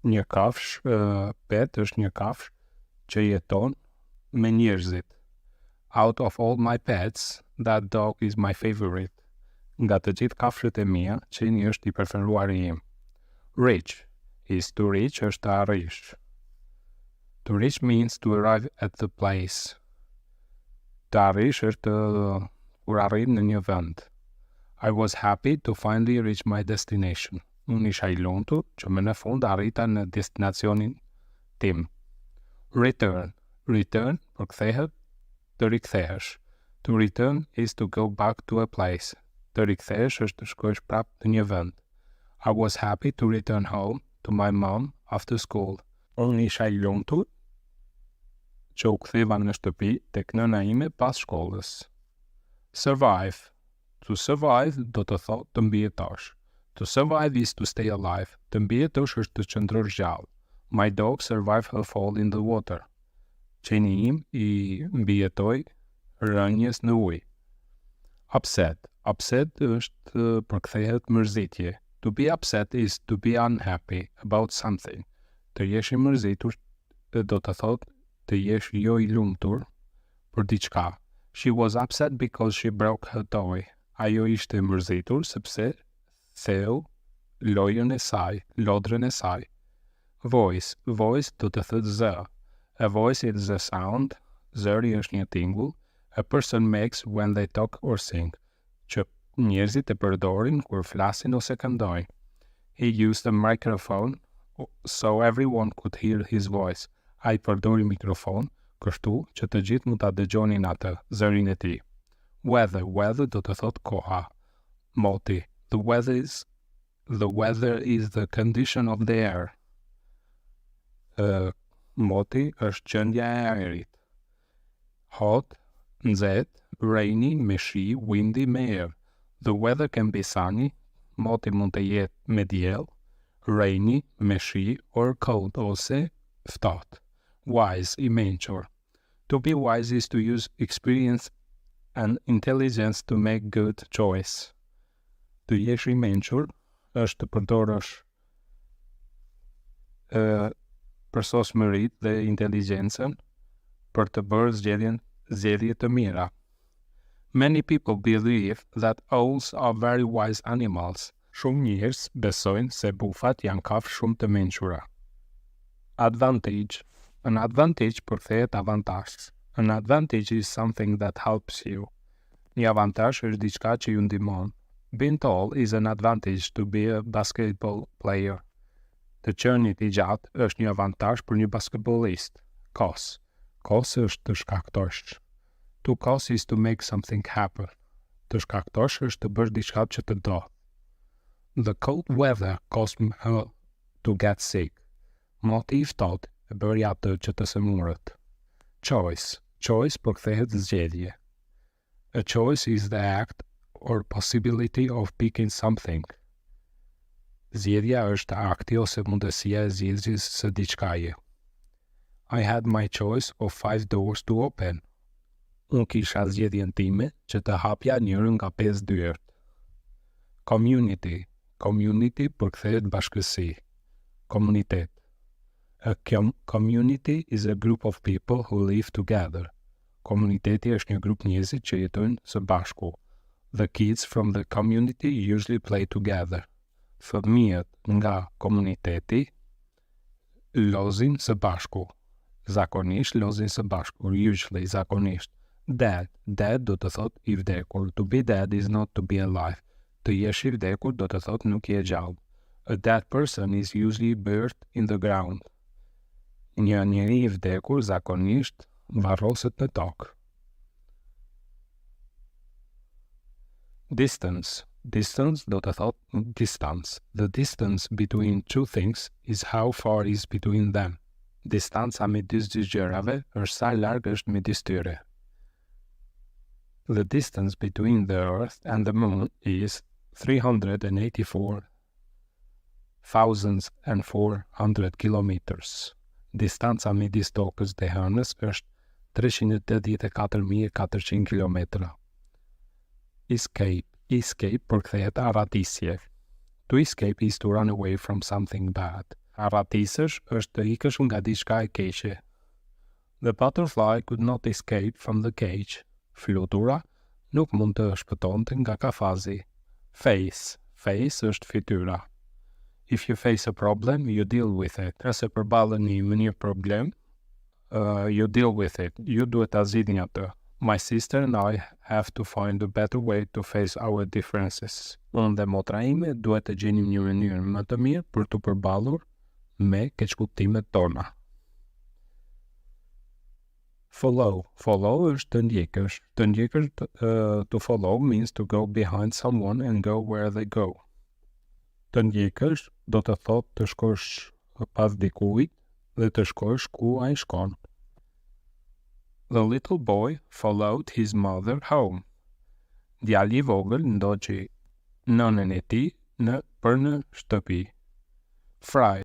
Një kafshë, pet është një kafshë që jeton me njerëzit. Out of all my pets, that dog is my favorite. Nga të gjithë kafshët e mia, qeni është I preferuari im. Reach is to reach është të arrish. To reach means to arrive at the place. Të arrish është kur arrin në një vend. I was happy to finally reach my destination. Unë isha I lumtur që më në fund arrita në destinacionin tim. Return. Return përkthehet të rikthehesh. To return is to go back to a place. Të rikthehesh është të shkosh prap në një vend. I was happy to return home to my mom after school. Unë isha I lumtur që u ktheva në shtëpi tek nëna ime pas shkollës. Survive. To survive do të thotë të mbijetosh. To survive is to stay alive. Të mbijetosh është të qëndrosh gjallë. My dog survived her fall in the water. Qeni im I mbijetoi rënjes në ujë. Upset. Upset është përkthehet mërzitje. To be upset is to be unhappy about something. Të jesh I mërzitur do të thotë të jesh jo I lumtur për diçka. She was upset because she broke her toy. Ajo ishte mërzitur sepse theu lojën e saj, lodrën e saj. Voice. Voice do të thotë zë. A voice is a sound. Zëri është një tingull. A person makes when they talk or sing. Që njerëzit e përdorin kur flasin ose këndojnë. He used a microphone so everyone could hear his voice. Ai përdori mikrofon, kështu që të gjithë mund ta dëgjonin atë, zërin e tij. Weather do të thotë koha. Moti, the weather is the condition of the air. Moti është gjendja e ajrit. Hot, nxehtë, rainy, me shi, windy, me erë. The weather can be sunny, moti mund të jetë me diell, rainy, me shi, or cold, ose ftohtë. Wise, I mençur. To be wise is to use experience and intelligence to make good choice. Të jesh I mençur është të përdorësh përsosmëritë dhe inteligjencën për të bërë zgjedhje të mira. Many people believe that owls are very wise animals. Shumë njerëz besojnë se bufat janë kafshë shumë të mençura. Advantage. An advantage përkthehet avantazh. An advantage is something that helps you. Një avantazh është diçka që ju ndihmon. Being tall is an advantage to be a basketball player. Të qenit I gjatë është një avantazh për një basketballist. Cause. Cause është të shkaktosh. To cause is to make something happen. Të shkaktosh është të bësh diçka që të do. The cold weather caused her to get sick. Moti I ftohtë e bëri atë që të sëmurët. Choice. Choice përkthehet zgjedhje. A choice is the act or possibility of picking something. Zgjedhja është akti ose mundësia e zgjedhjes së diçkaje. I had my choice of 5 doors to open. Unë kisha zgjedhjen time që të hapja njërin nga 5 dyert. Community. Community përkthehet bashkësi. Komunitet. A community is a group of people who live together. Komuniteti është një grup njerëzish që jetojnë së bashku. The kids from the community usually play together. Fëmijët nga komuniteti lozin së bashku. Zakonisht lozin së bashku. Usually, zakonisht. Dead. Dead do të thotë I vdekur. To be dead is not to be alive. Të jesh I vdekur do të thotë nuk je gjallë. A dead person is usually buried in the ground. Një njeri I vdekur zakonisht varroset në tokë. Distance. Distance do të thotë distance. The distance between two things is how far is between them. Distanca midis dy gjërave është sa larg është midis tyre. The distance between the Earth and the Moon is 384,400 kilometers. Distanca midis tokës dhe hënës është 384,400 kilometra. Escape. Escape përkthehet arratisje. To escape is to run away from something bad. Arratisësh është të ikësh nga diçka e keqe. The butterfly could not escape from the cage. Flutura nuk mund të shpëtonte nga kafazi. Face. Face është fytyra. If you face a problem, you deal with it. Nëse përballeni me një problem, you deal with it. Ju duhet ta zgjidhni atë. My sister and I have to find a better way to face our differences. Unë dhe motra ime duhet të gjejmë një mënyrë më të mirë për të përballur me keqkuptimet tona. Follow. Follow është të ndjekësh. Të ndjekësh, to follow means to go behind someone and go where they go. Të ndjekësh do të thotë të shkosh pas dikujt dhe të shkosh ku ai shkon. The little boy followed his mother home. Djali I vogël ndoqi nënën e tij për në shtëpi. Fry.